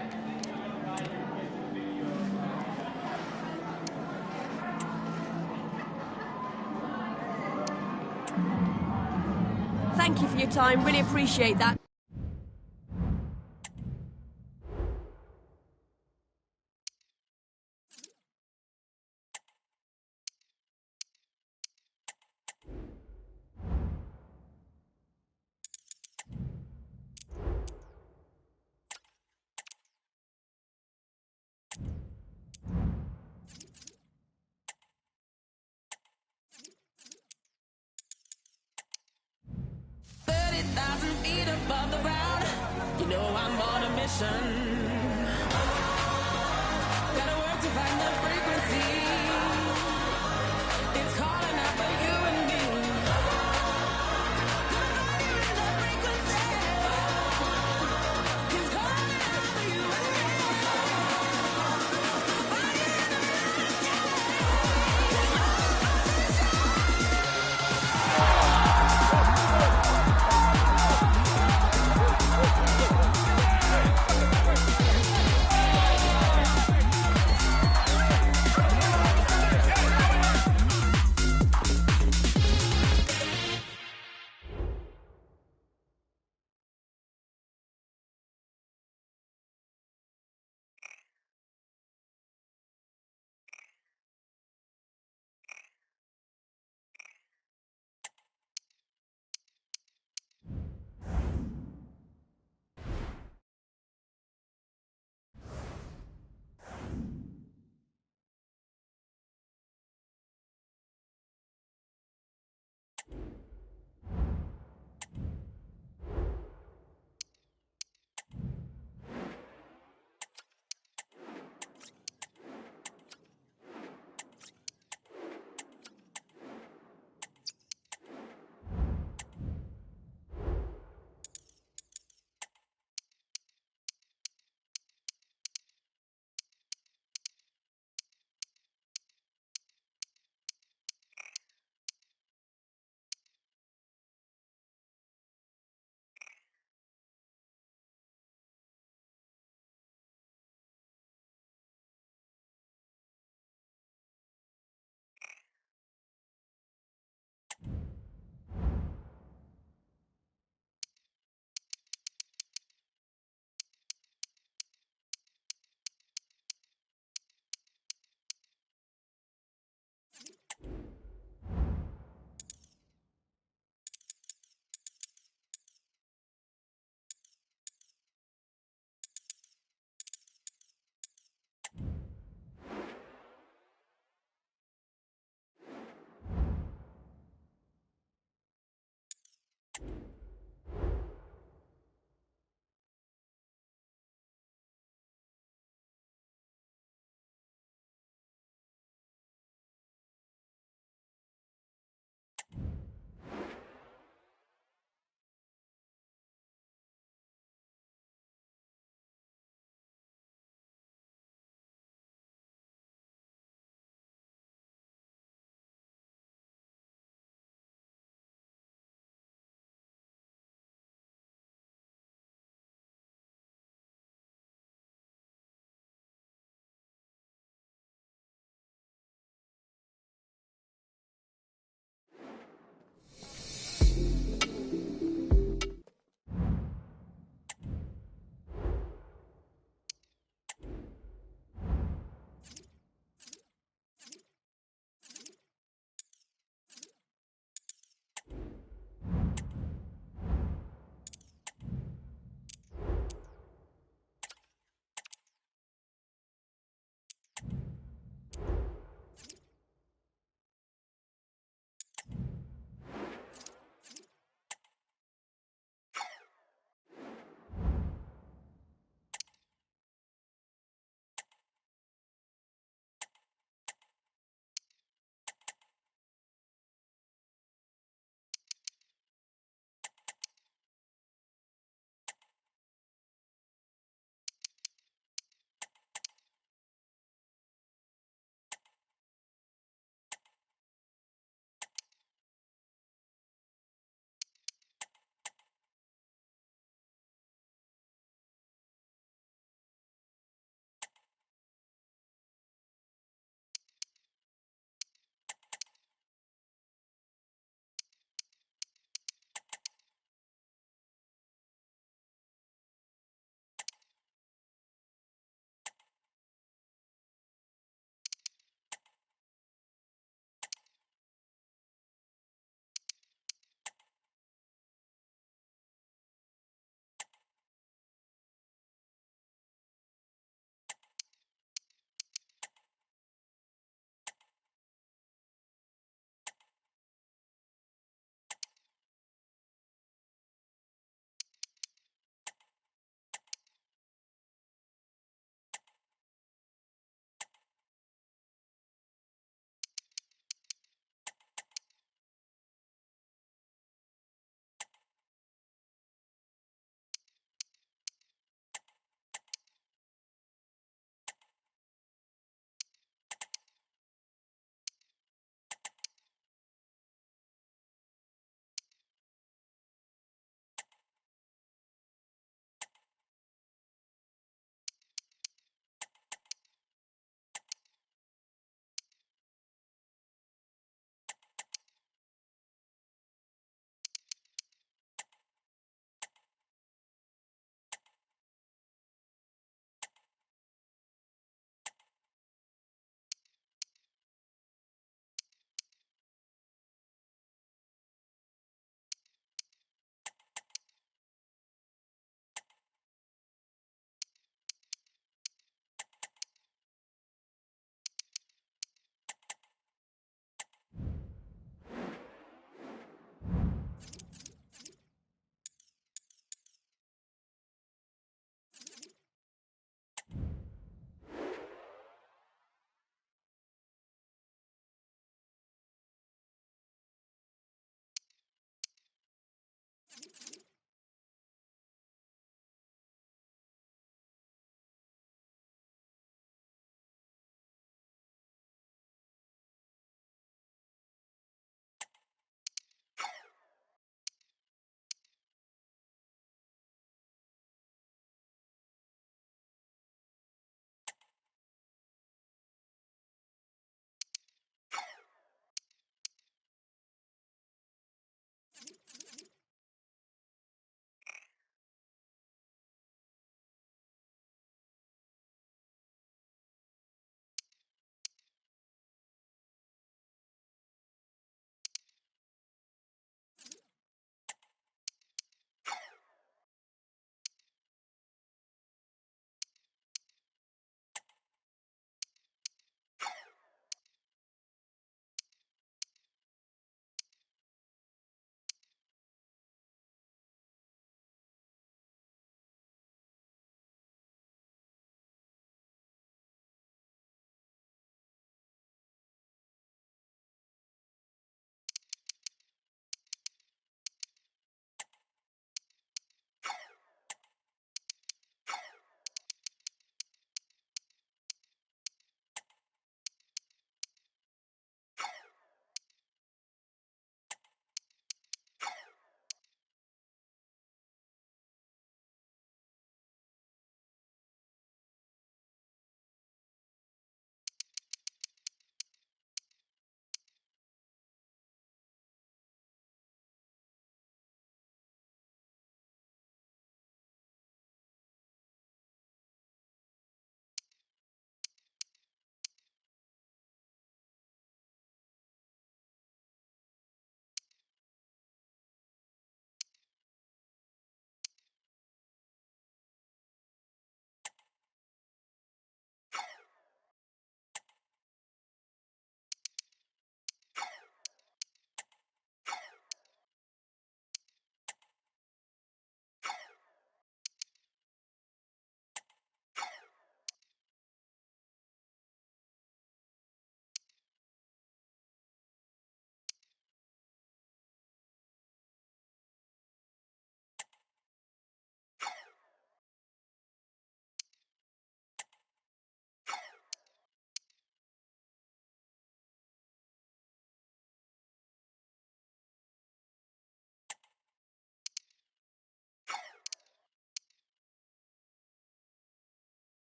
Thank you for your time. Really appreciate that. Gotta work to find the frequency. It's calling out for you and me. It's calling out for you and me.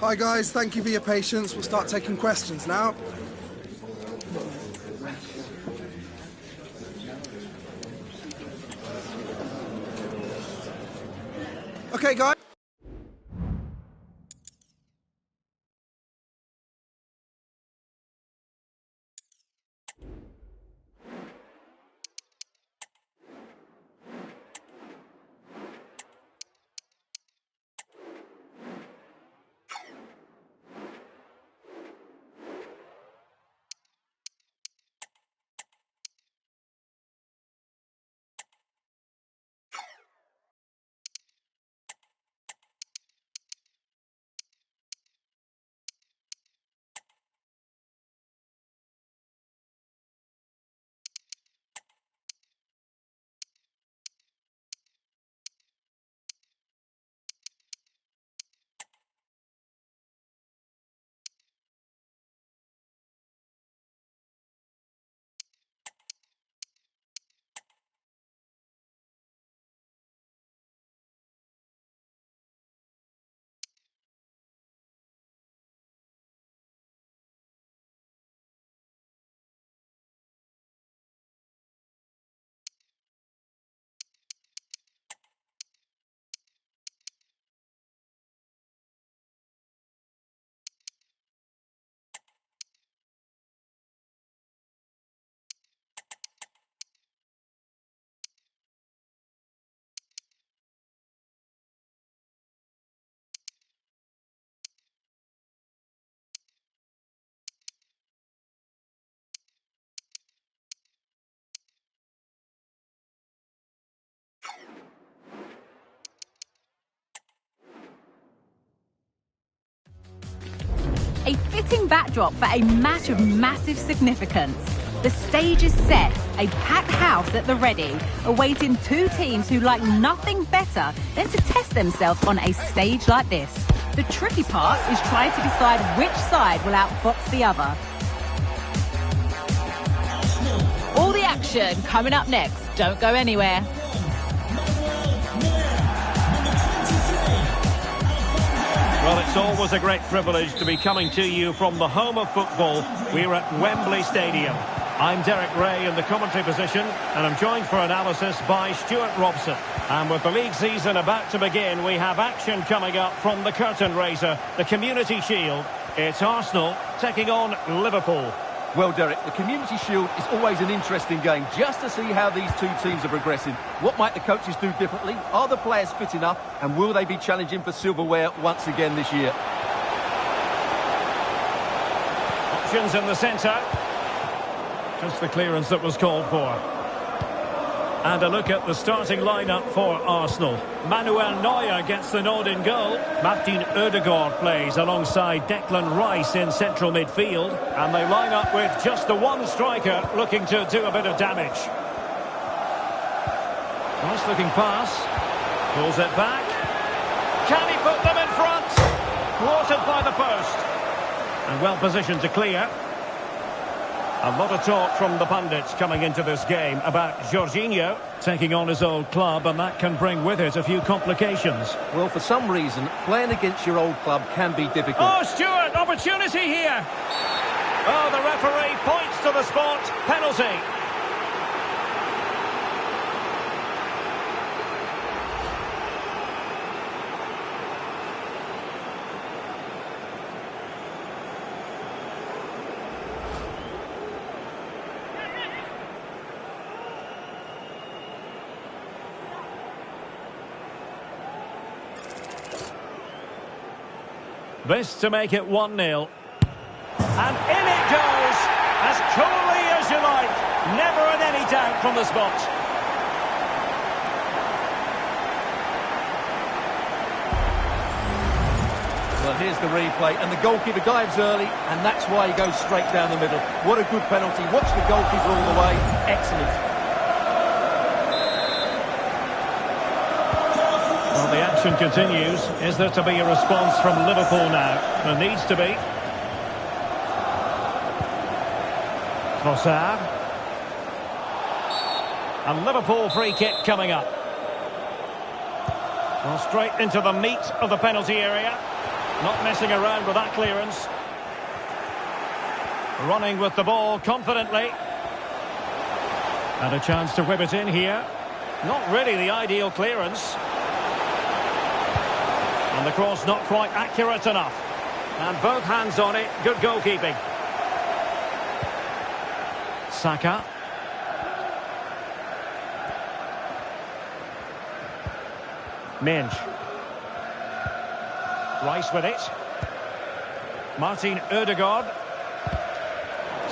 Hi guys, thank you for your patience. We'll start taking questions now. Okay guys. A fitting backdrop for a match of massive significance. The stage is set, a packed house at the ready, awaiting two teams who like nothing better than to test themselves on a stage like this. The tricky part is trying to decide which side will outfox the other. All the action coming up next. Don't go anywhere. Well, it's always a great privilege to be coming to you from the home of football. We're at Wembley Stadium. I'm Derek Ray in the commentary position, and I'm joined for analysis by Stuart Robson. And with the league season about to begin, we have action coming up from the curtain raiser, the Community Shield. It's Arsenal taking on Liverpool. Well, Derek, the Community Shield is always an interesting game, just to see how these two teams are progressing. What might the coaches do differently? Are the players fit enough? And will they be challenging for silverware once again this year? Options in the centre. Just the clearance that was called for. And a look at the starting lineup for Arsenal. Manuel Neuer gets the nod in goal. Martin Ødegaard plays alongside Declan Rice in central midfield. And they line up with just the one striker looking to do a bit of damage. Nice looking pass. Pulls it back. Can he put them in front? Thwarted by the post. And well positioned to clear. A lot of talk from the pundits coming into this game about Jorginho taking on his old club, and that can bring with it a few complications. Well, for some reason, playing against your old club can be difficult. Oh, Stuart, opportunity here. Oh, the referee points to the spot. Penalty. This to make it 1-0. And in it goes, as coolly as you like. Never in any doubt from the spot. Well, here's the replay, and the goalkeeper dives early, and that's why he goes straight down the middle. What a good penalty. Watch the goalkeeper all the way. Excellent. Well, the action continues. Is there to be a response from Liverpool now? There needs to be. Trossard. A Liverpool free kick coming up. Well, straight into the meat of the penalty area. Not messing around with that clearance. Running with the ball confidently. And a chance to whip it in here. Not really the ideal clearance. And the cross not quite accurate enough. And both hands on it. Good goalkeeping. Saka. Minge. Rice with it. Martin Ødegaard.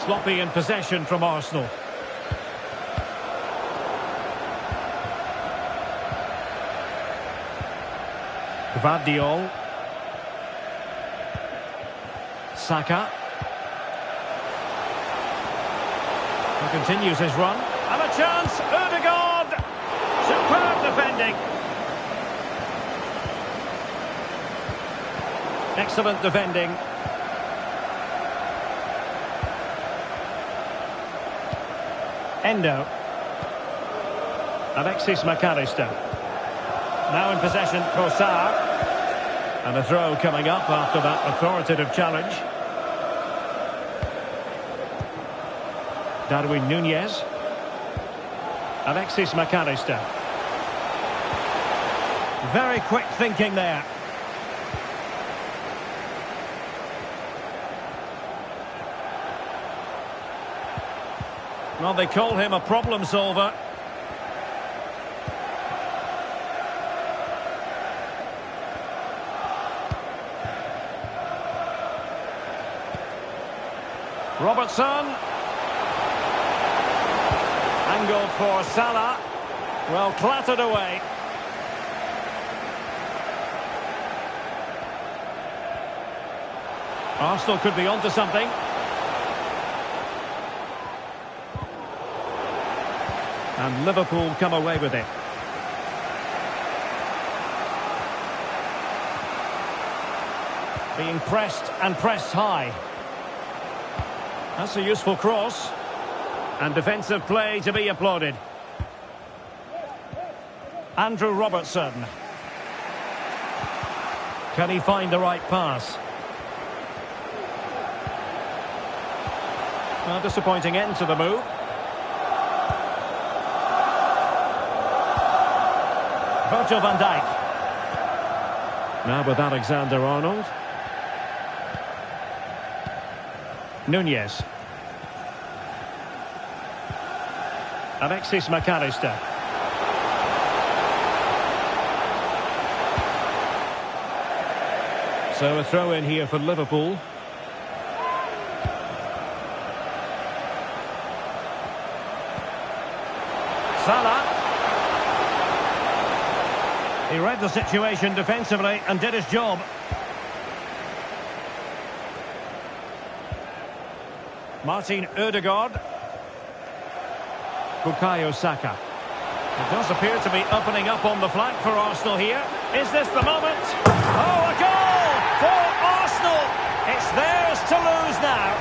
Sloppy in possession from Arsenal. Gvardiol. Saka. He continues his run. And a chance! Ødegaard! Superb defending. Excellent defending. Endo. Alexis McAllister. Now in possession, Trossard. And a throw coming up after that authoritative challenge. Darwin Núñez. Alexis McAllister. Very quick thinking there. Well, they call him a problem solver. Robertson. Angled for Salah. Well, clattered away. Arsenal could be onto something. And Liverpool come away with it. Being pressed and pressed high. That's a useful cross. And defensive play to be applauded. Andrew Robertson. Can he find the right pass? A disappointing end to the move. Virgil van Dijk. Now with Alexander-Arnold. Núñez. Alexis McAllister. So a throw in here for Liverpool. Salah. He read the situation defensively and did his job. Martin Ødegaard. Bukayo Saka. It does appear to be opening up on the flank for Arsenal here. Is this the moment? Oh, a goal for Arsenal! It's theirs to lose now.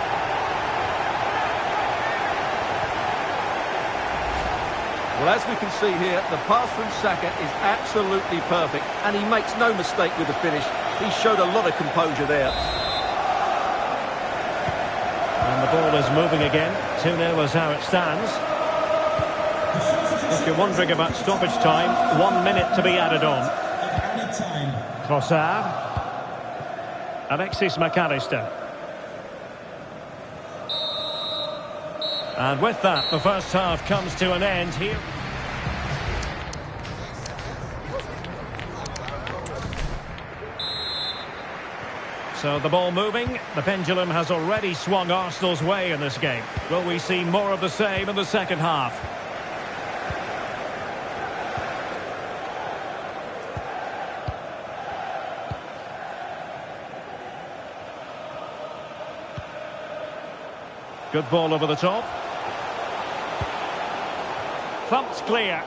Well, as we can see here, the pass from Saka is absolutely perfect, and he makes no mistake with the finish. He showed a lot of composure there. And the ball is moving again. 2-0 is how it stands. If you're wondering about stoppage time, 1 minute to be added on. Trossard. Alexis McAllister. And with that, the first half comes to an end here. So the ball moving. The pendulum has already swung Arsenal's way in this game. Will we see more of the same in the second half? Good ball over the top. Thumped clear.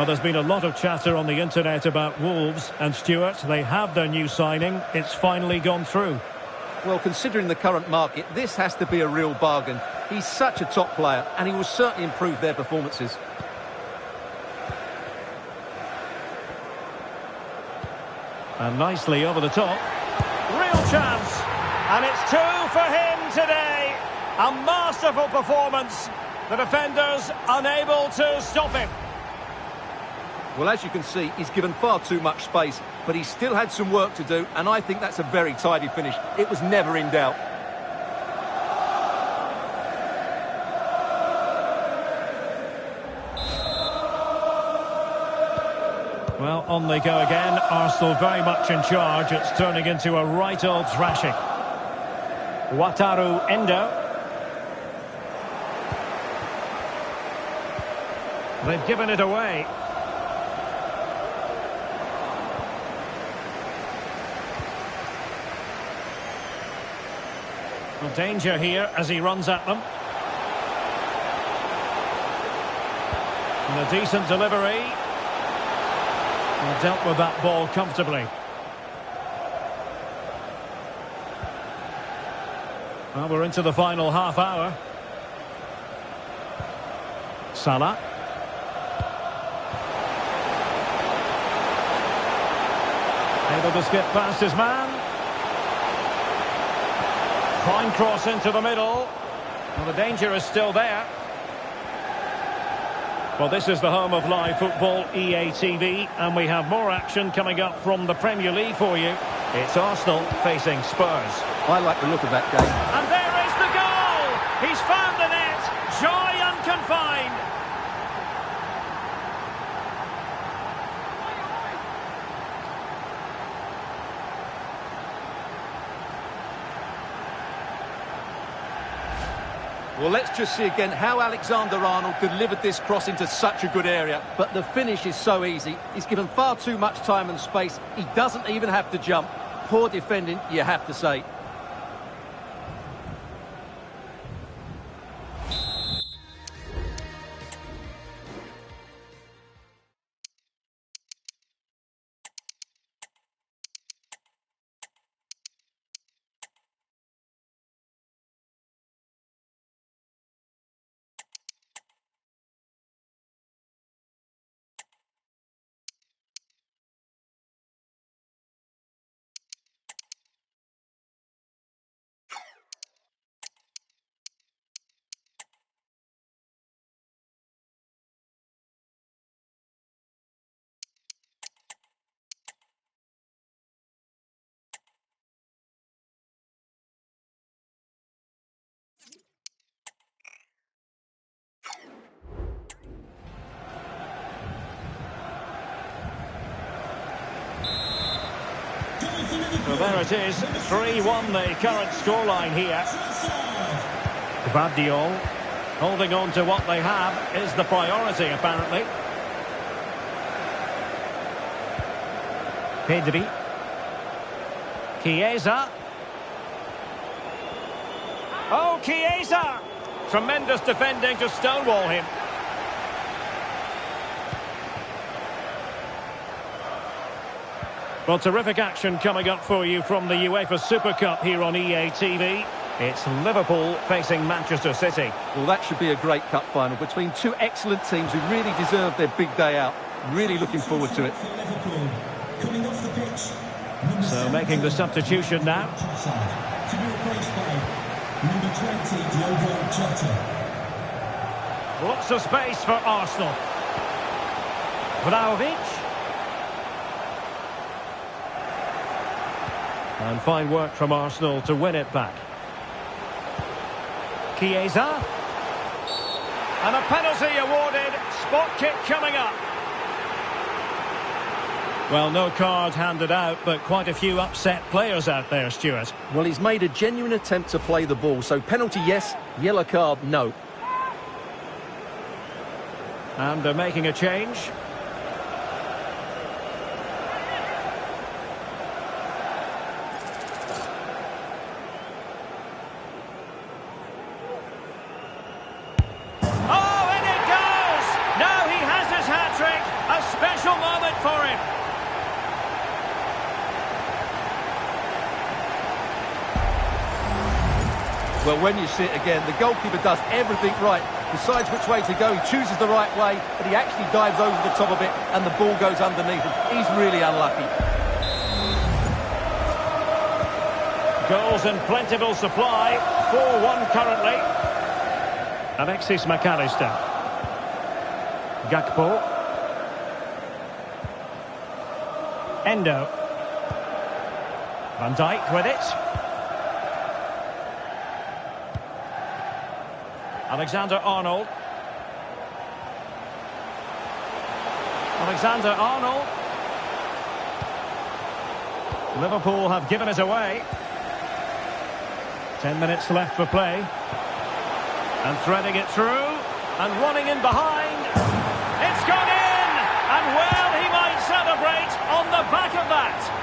Well, there's been a lot of chatter on the internet about Wolves, and Stuart, they have their new signing. It's finally gone through. Well, considering the current market, this has to be a real bargain. He's such a top player, and he will certainly improve their performances. And nicely over the top. Real chance. And it's 2 for him today. A masterful performance. The defenders unable to stop him. Well, as you can see, he's given far too much space, but he still had some work to do, and I think that's a very tidy finish. It was never in doubt. Well, on they go again. Arsenal very much in charge. It's turning into a right old thrashing. Wataru Endo. They've given it away. Well, danger here as he runs at them. And a decent delivery. Well, dealt with that ball comfortably. Well, we're into the final half hour. Salah. Able to skip past his man. Fine cross into the middle. Well, the danger is still there. Well, this is the home of live football, EA TV, and we have more action coming up from the Premier League for you. It's Arsenal facing Spurs. I like the look of that game. And there is the goal! He's found the net! Joy unconfined! Well, let's just see again how Alexander-Arnold delivered this cross into such a good area. But the finish is so easy. He's given far too much time and space. He doesn't even have to jump. Poor defending, you have to say. Well, there it is, 3-1 the current scoreline here. Gvardiol holding on to what they have is the priority, apparently. Pedri. Chiesa. Oh, Chiesa! Tremendous defending to stonewall him. Well, terrific action coming up for you from the UEFA Super Cup here on EA TV. It's Liverpool facing Manchester City. Well, that should be a great cup final between two excellent teams who really deserve their big day out. Really looking forward to it. So making the substitution now. To be replaced by number 20, Diogo Jota. Lots of space for Arsenal. Vlahovic. And fine work from Arsenal to win it back. Chiesa. And a penalty awarded. Spot kick coming up. Well, no card handed out, but quite a few upset players out there, Stuart. Well, he's made a genuine attempt to play the ball, so penalty yes, yellow card no. And they're making a change. Oh, and it goes! Now he has his hat-trick, a Well, when you see it again, the goalkeeper does everything right. Decides which way to go, he chooses the right way, but he actually dives over the top of it and the ball goes underneath him. He's really unlucky. Goals in plentiful supply. 4-1 currently. Alexis McAllister. Gakpo. Endo. Van Dijk with it. Alexander-Arnold. Alexander-Arnold. Liverpool have given it away. 10 minutes left for play. And threading it through. And running in behind. It's gone in! And well, he might celebrate on the back of that.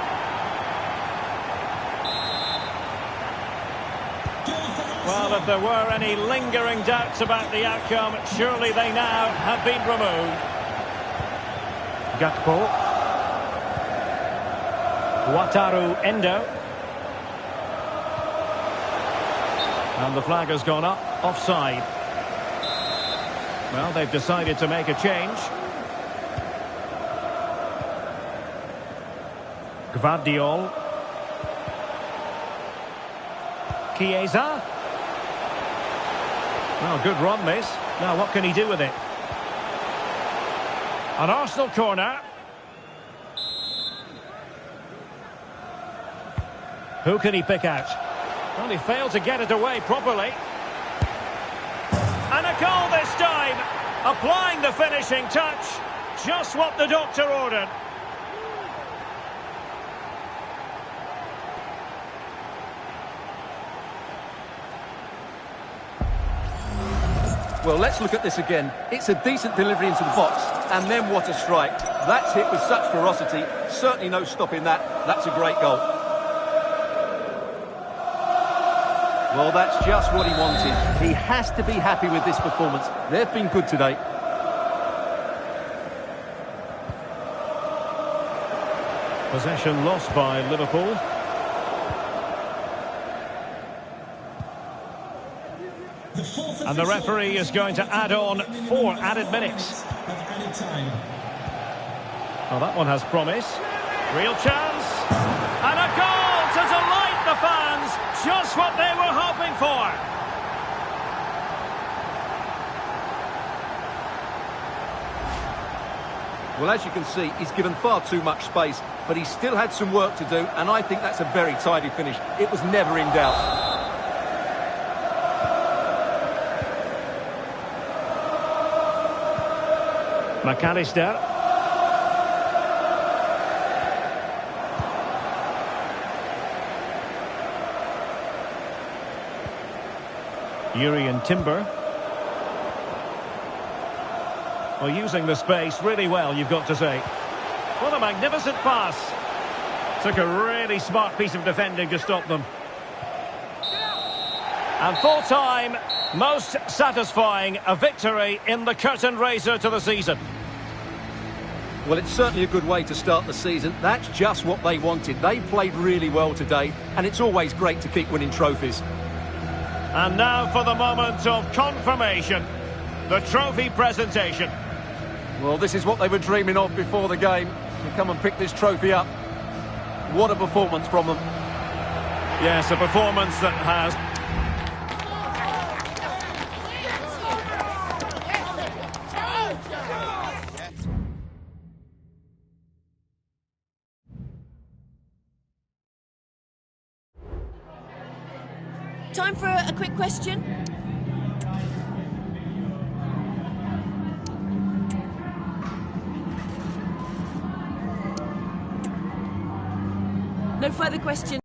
Well, if there were any lingering doubts about the outcome, surely they now have been removed. Gakpo. Wataru Endo. And the flag has gone up, offside. Well, they've decided to make a change. Gvardiol. Chiesa. Well, good run, this. Now, what can he do with it? An Arsenal corner. Who can he pick out? Well, he failed to get it away properly. And a goal this time. Applying the finishing touch. Just what the doctor ordered. Well, let's look at this again. It's a decent delivery into the box, and then what a strike. That's hit with such ferocity. Certainly no stopping that. That's a great goal. Well, that's just what he wanted. He has to be happy with this performance. They've been good today. Possession lost by Liverpool. And the referee is going to add on 4 added minutes. Well, that one has promise. Real chance. And a goal to delight the fans. Just what they were hoping for. Well, as you can see, he's given far too much space, but he still had some work to do, and I think that's a very tidy finish. It was never in doubt. McAllister. Urian Timber. Well, using the space really well, you've got to say. What a magnificent pass. Took a really smart piece of defending to stop them. And full time, most satisfying, a victory in the curtain raiser to the season. Well, it's certainly a good way to start the season. That's just what they wanted. They played really well today, and it's always great to keep winning trophies. And now for the moment of confirmation, the trophy presentation. Well, this is what they were dreaming of before the game, to come and pick this trophy up. What a performance from them. Yes, a performance that has... Time for a quick question. No further questions.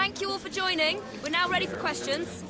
Thank you all for joining. We're now ready for questions.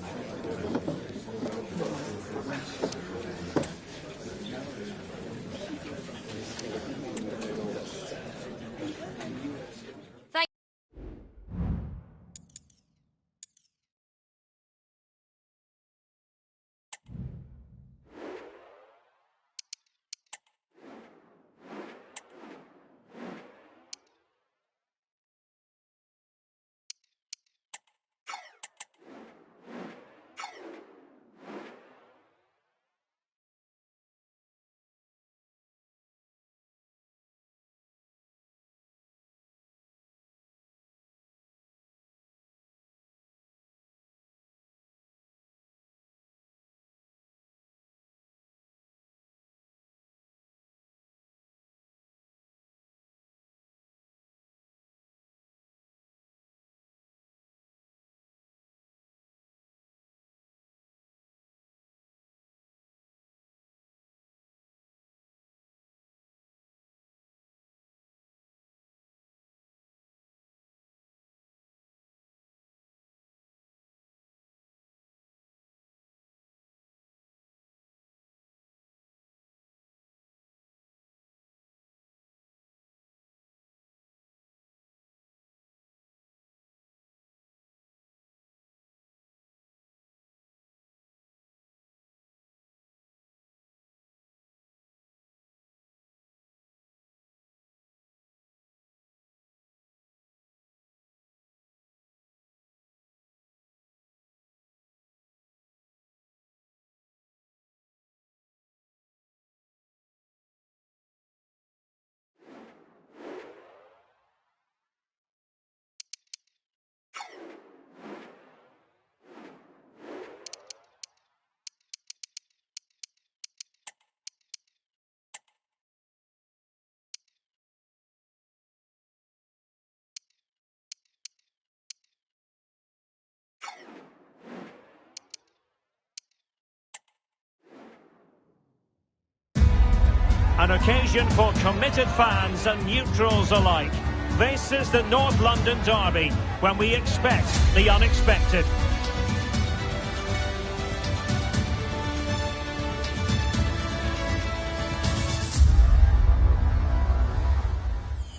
An occasion for committed fans and neutrals alike. This is the North London derby, when we expect the unexpected.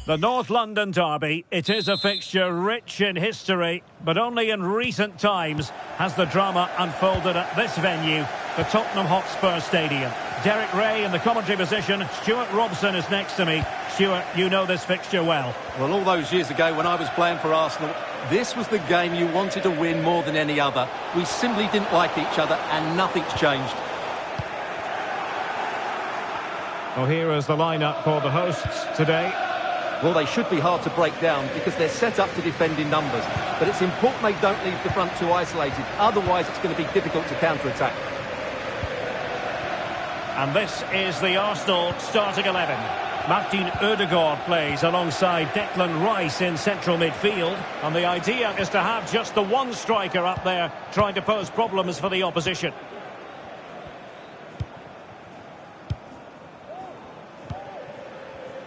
The North London derby, it is a fixture rich in history, but only in recent times has the drama unfolded at this venue, the Tottenham Hotspur Stadium. Derek Ray in the commentary position. Stuart Robson is next to me. Stuart, you know this fixture well. Well, all those years ago when I was playing for Arsenal, this was the game you wanted to win more than any other. We simply didn't like each other and nothing's changed. Well, here is the lineup for the hosts today. Well, they should be hard to break down because they're set up to defend in numbers. But it's important they don't leave the front too isolated. Otherwise, it's going to be difficult to counter-attack. And this is the Arsenal starting 11. Martin Ødegaard plays alongside Declan Rice in central midfield. And the idea is to have just the one striker up there trying to pose problems for the opposition.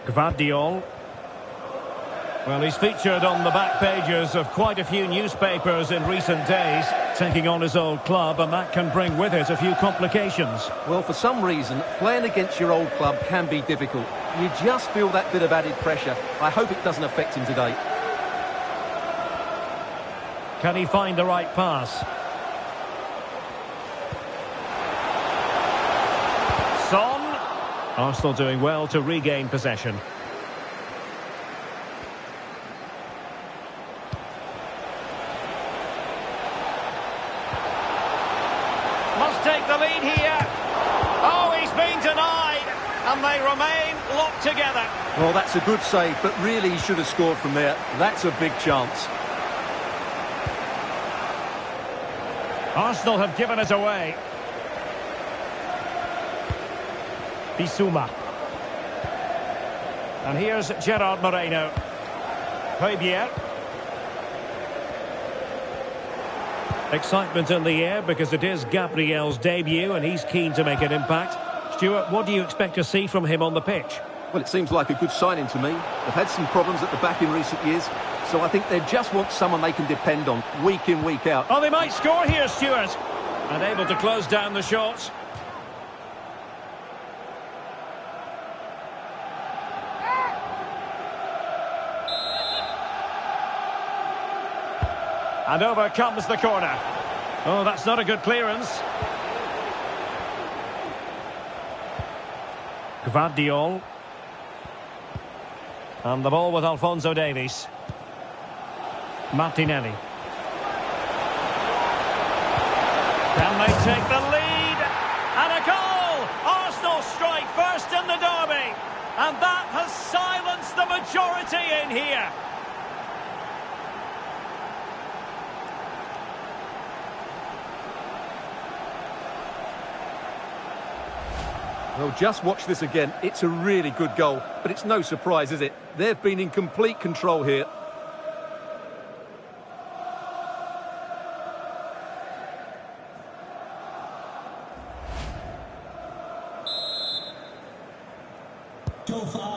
Gvardiol. Well, he's featured on the back pages of quite a few newspapers in recent days, taking on his old club, and that can bring with it a few complications. Well, for some reason, playing against your old club can be difficult. You just feel that bit of added pressure. I hope it doesn't affect him today. Can he find the right pass? Son. Arsenal doing well to regain possession. Take the lead here. Oh, he's been denied, and they remain locked together. Well, that's a good save, but really he should have scored from there. That's a big chance. Arsenal have given it away. Bissouma. And here's Gerard Moreno. Højbjerg. Excitement in the air because it is Gabriel's debut and he's keen to make an impact. Stuart, what do you expect to see from him on the pitch? Well, it seems like a good signing to me. They've had some problems at the back in recent years, So I think they just want someone they can depend on, week in, week out. Oh, they might score here, Stuart. And able to close down the shots. And over comes the corner. Oh, that's not a good clearance. Gvardiol. And the ball with Alphonso Davies. Martinelli. Can they take the lead? And a goal! Arsenal strike first in the derby. And that has silenced the majority in here. Well, just watch this again. It's a really good goal, but it's no surprise, is it? They've been in complete control here.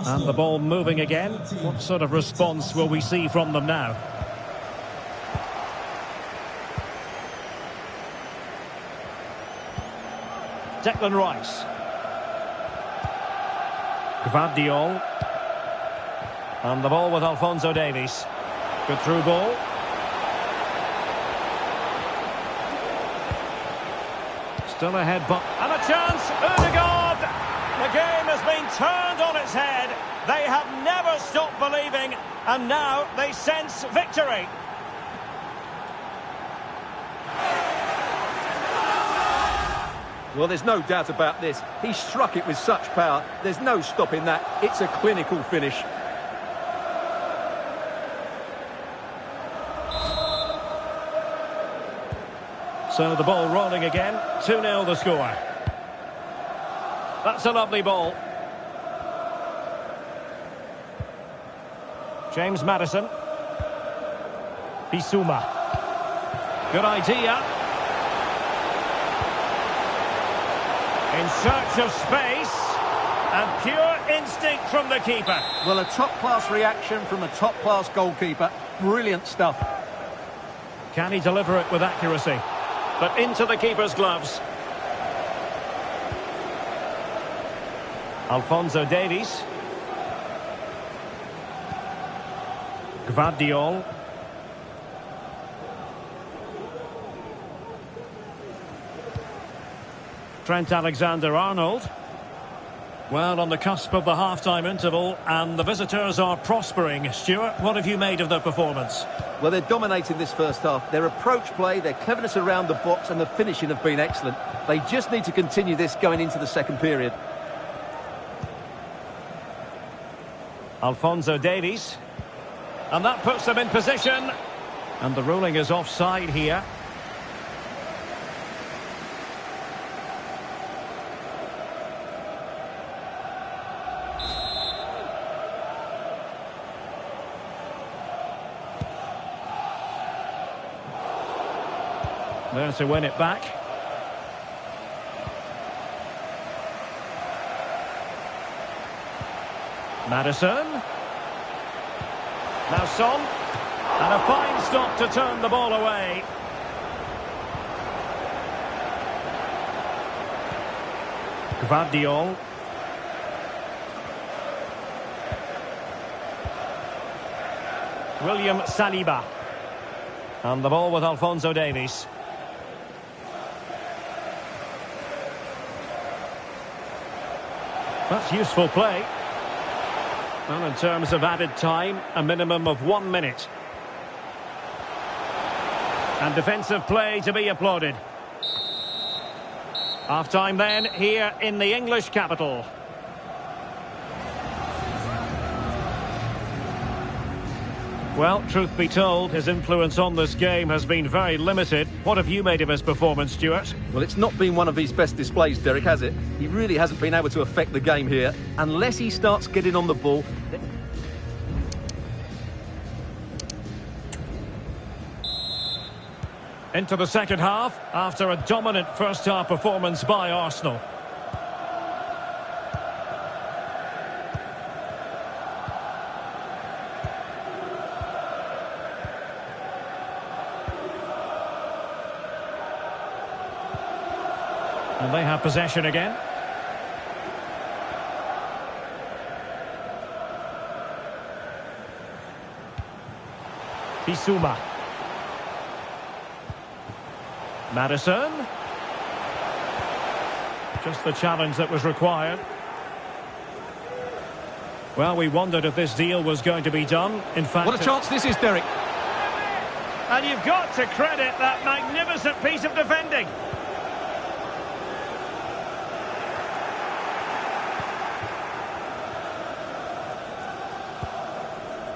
And the ball moving again. What sort of response will we see from them now? Declan Rice. Gvardiol. And the ball with Alphonso Davies. Good through ball. Still ahead, but... And a chance! Ødegaard! The game has been turned on its head. They have never stopped believing, and now they sense victory. Well, there's no doubt about this. He struck it with such power. There's no stopping that. It's a clinical finish. So the ball rolling again. 2-0 the score. That's a lovely ball. James Maddison. Bissouma. Good idea. In search of space. And pure instinct from the keeper. Well, a top-class reaction from a top-class goalkeeper. Brilliant stuff. Can he deliver it with accuracy? But into the keeper's gloves. Alphonso Davies. Gvardiol. Trent Alexander-Arnold. Well, on the cusp of the half-time interval, and the visitors are prospering. Stuart, what have you made of their performance? Well, they're dominating this first half. Their approach play, their cleverness around the box and the finishing have been excellent. They just need to continue this going into the second period. Alphonso Davies. And that puts them in position. And the ruling is offside here. There to win it back. Maddison. Now Son. And a fine stop to turn the ball away. Gvardiol. William Saliba. And the ball with Alphonso Davies. That's useful play. Well, in terms of added time, a minimum of 1 minute. And defensive play to be applauded. Half-time then, here in the English capital. Well, truth be told, his influence on this game has been very limited. What have you made of his performance, Stuart? Well, it's not been one of his best displays, Derek, has it? He really hasn't been able to affect the game here. Unless he starts getting on the ball... Into the second half, after a dominant first-half performance by Arsenal. And they have possession again. Bissouma. Madison. Just the challenge that was required. Well, we wondered if this deal was going to be done. In fact, what a chance this is, Derek. And you've got to credit that magnificent piece of defending.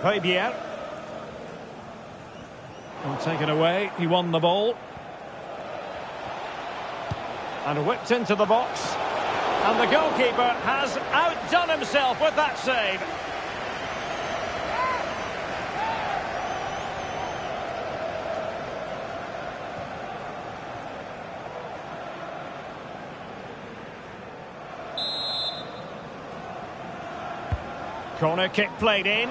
Kariera. Well, taken away. He won the ball. And whipped into the box. And the goalkeeper has outdone himself with that save. Corner kick played in,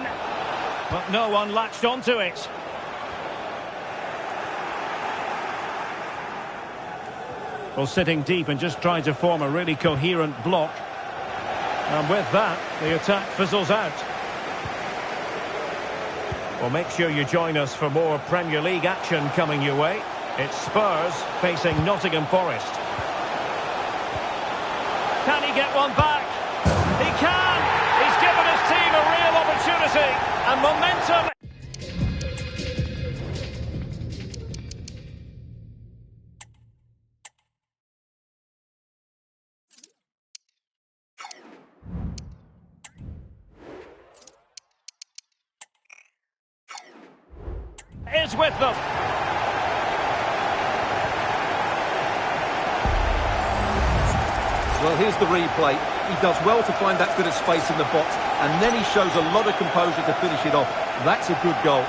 but no one latched onto it. Well, sitting deep and just trying to form a really coherent block. And with that, the attack fizzles out. Well, make sure you join us for more Premier League action coming your way. It's Spurs facing Nottingham Forest. Can he get one back? He can! He's given his team a real opportunity and momentum. Is with them. Well, here's the replay. He does well to find that bit of space in the box, and then he shows a lot of composure to finish it off. That's a good goal.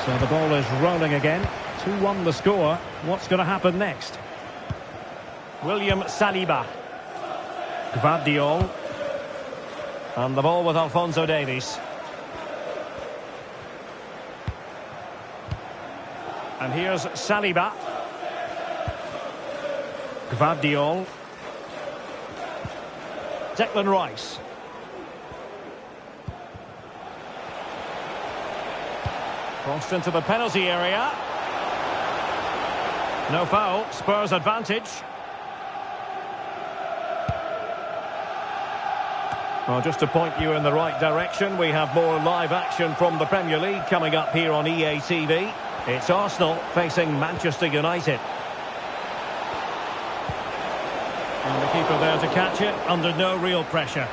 So the ball is rolling again. 2-1 the score. What's going to happen next? William Saliba. Gvardiol. And the ball with Alphonso Davies. And here's Saliba. Gvardiol. Declan Rice. Crossed into the penalty area. No foul. Spurs advantage. Well, just to point you in the right direction, we have more live action from the Premier League coming up here on EA TV. It's Arsenal facing Manchester United. And the keeper there to catch it under no real pressure.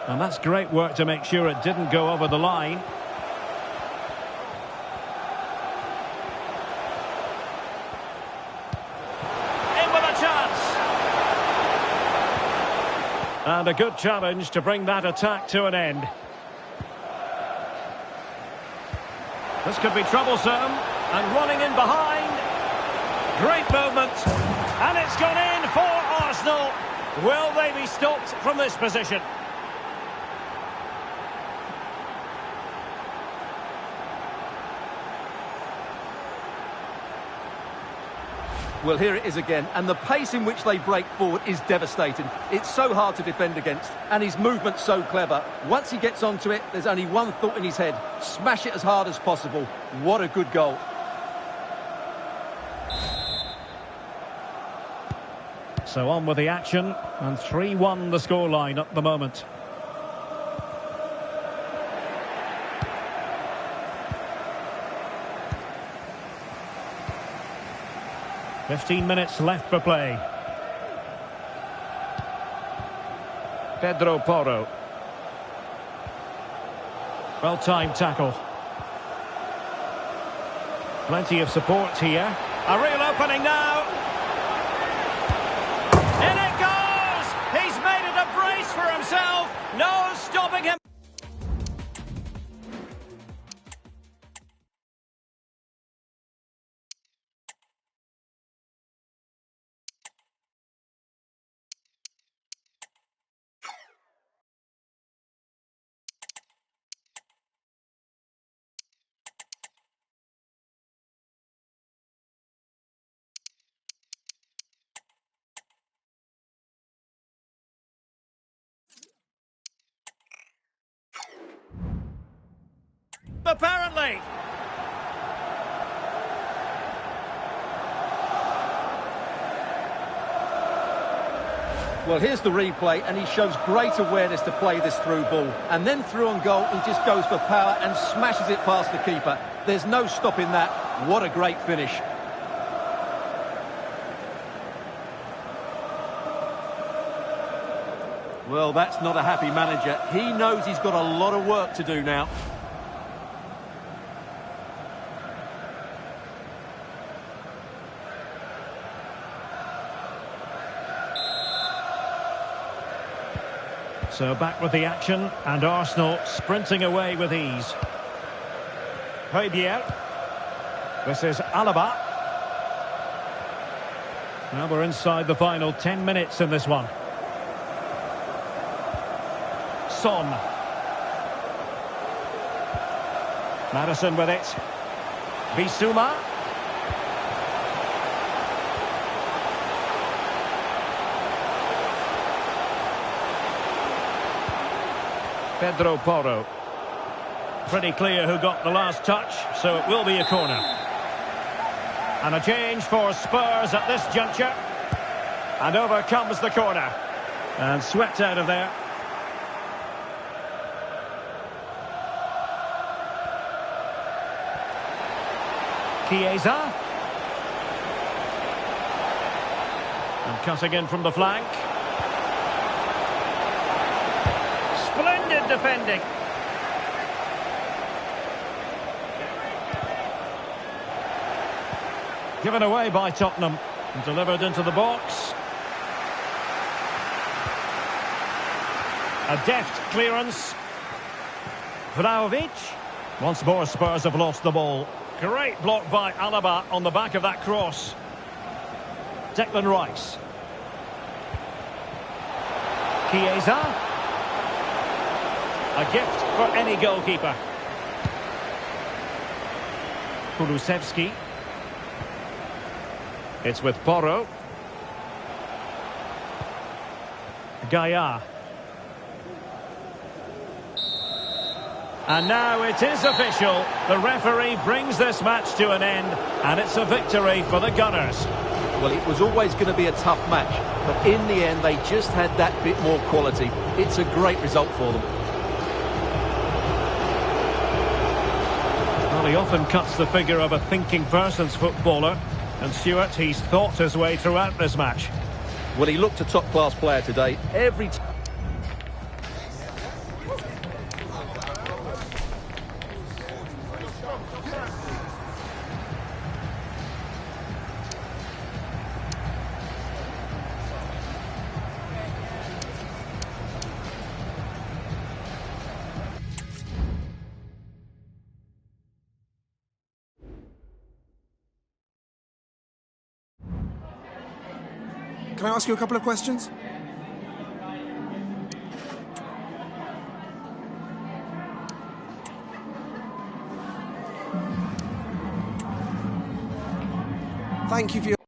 And that's great work to make sure it didn't go over the line. And a good challenge to bring that attack to an end. This could be troublesome. And running in behind. Great movement. And it's gone in for Arsenal. Will they be stopped from this position? Well, here it is again, and the pace in which they break forward is devastating. It's so hard to defend against, and his movement's so clever. Once he gets onto it, there's only one thought in his head: smash it as hard as possible. What a good goal. So on with the action, and 3-1 the scoreline at the moment. "15 minutes left for play. Pedro Porro. Well-timed tackle. Plenty of support here. A real opening now. In it goes! He's made it a brace for himself. No stopping him. apparently. Well, here's the replay, and he shows great awareness to play this through ball. And then through on goal, he just goes for power and smashes it past the keeper. There's no stopping that. What a great finish. Well, that's not a happy manager. He knows he's got a lot of work to do now. So back with the action, and Arsenal sprinting away with ease. Højbjerg. This is Alaba. Now we're inside the final 10 minutes in this one. Son. Madison with it. Bissouma. Pedro Porro. Pretty clear who got the last touch, so it will be a corner. And a change for Spurs at this juncture. And over comes the corner. And swept out of there. Chiesa. And cutting in from the flank. Splendid defending. Given away by Tottenham and delivered into the box. A deft clearance. Vlahovic. Once more Spurs have lost the ball. Great block by Alaba on the back of that cross. Declan Rice. Chiesa. A gift for any goalkeeper. Kulusevski. It's with Porro. Gaia. And now it is official. The referee brings this match to an end, and it's a victory for the Gunners. Well, it was always going to be a tough match, but in the end, they just had that bit more quality. It's a great result for them. Well, he often cuts the figure of a thinking person's footballer. And Stuart, he's thought his way throughout this match. Well, he looked a top-class player today. Every time. Can I ask you a couple of questions? Thank you for your...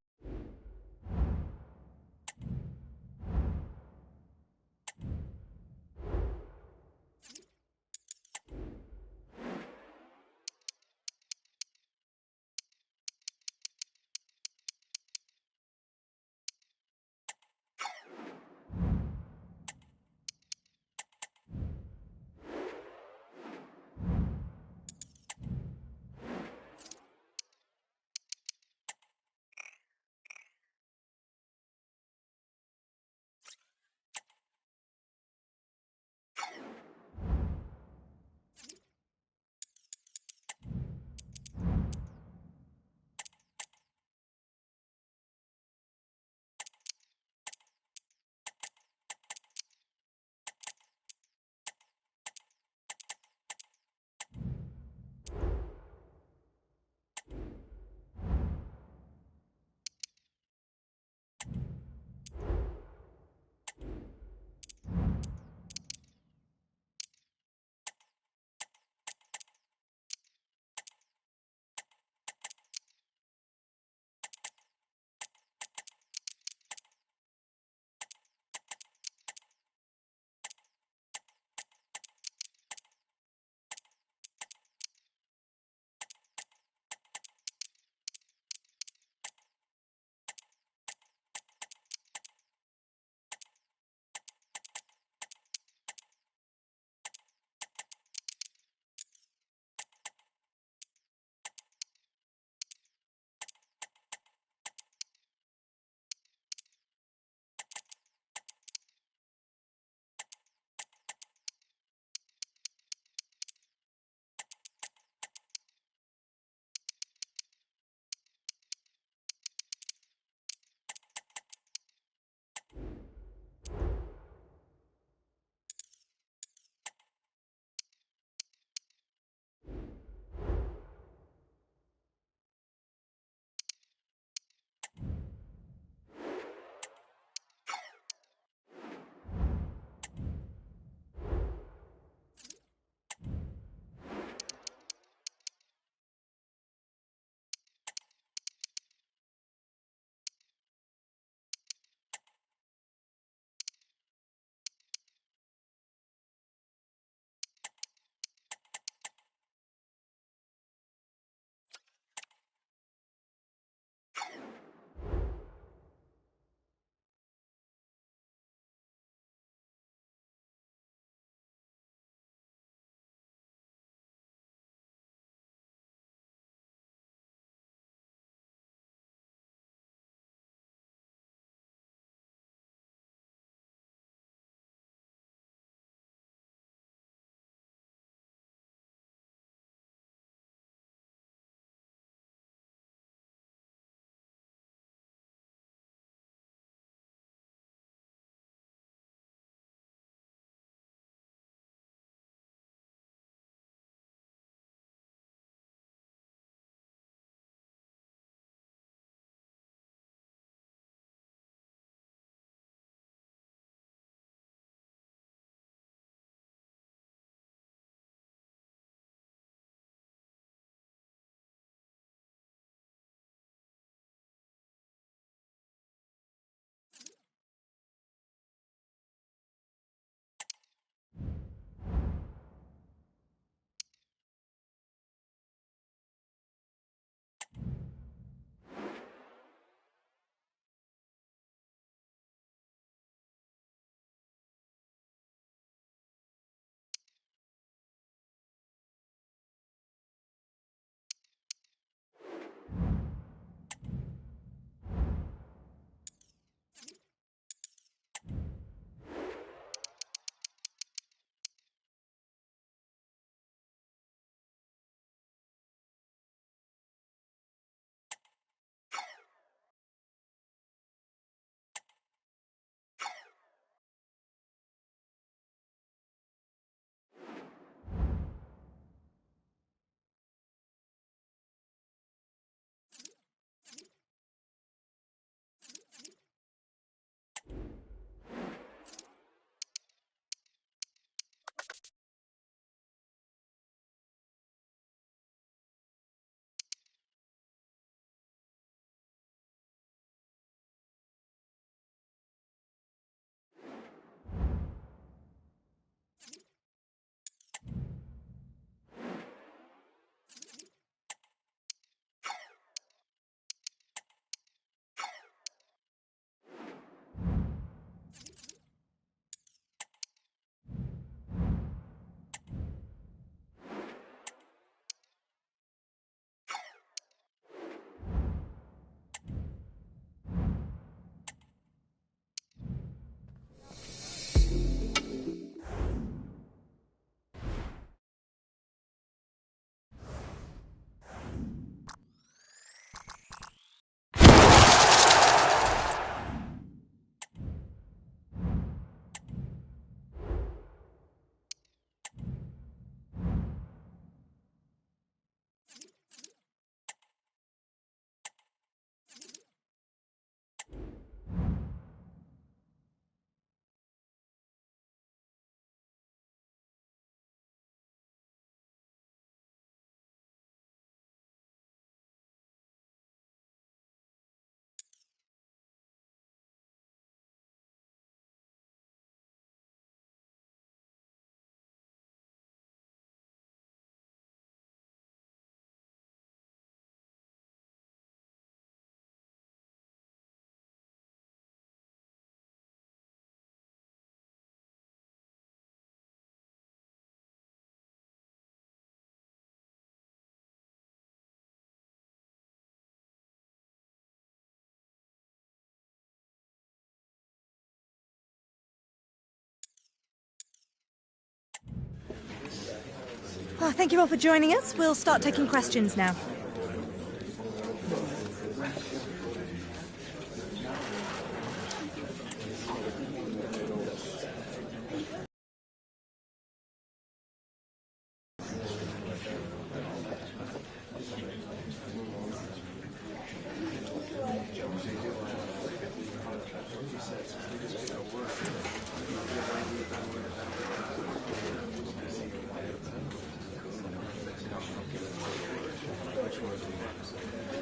Thank you all for joining us. We'll start taking questions now.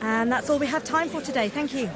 And that's all we have time for today. Thank you.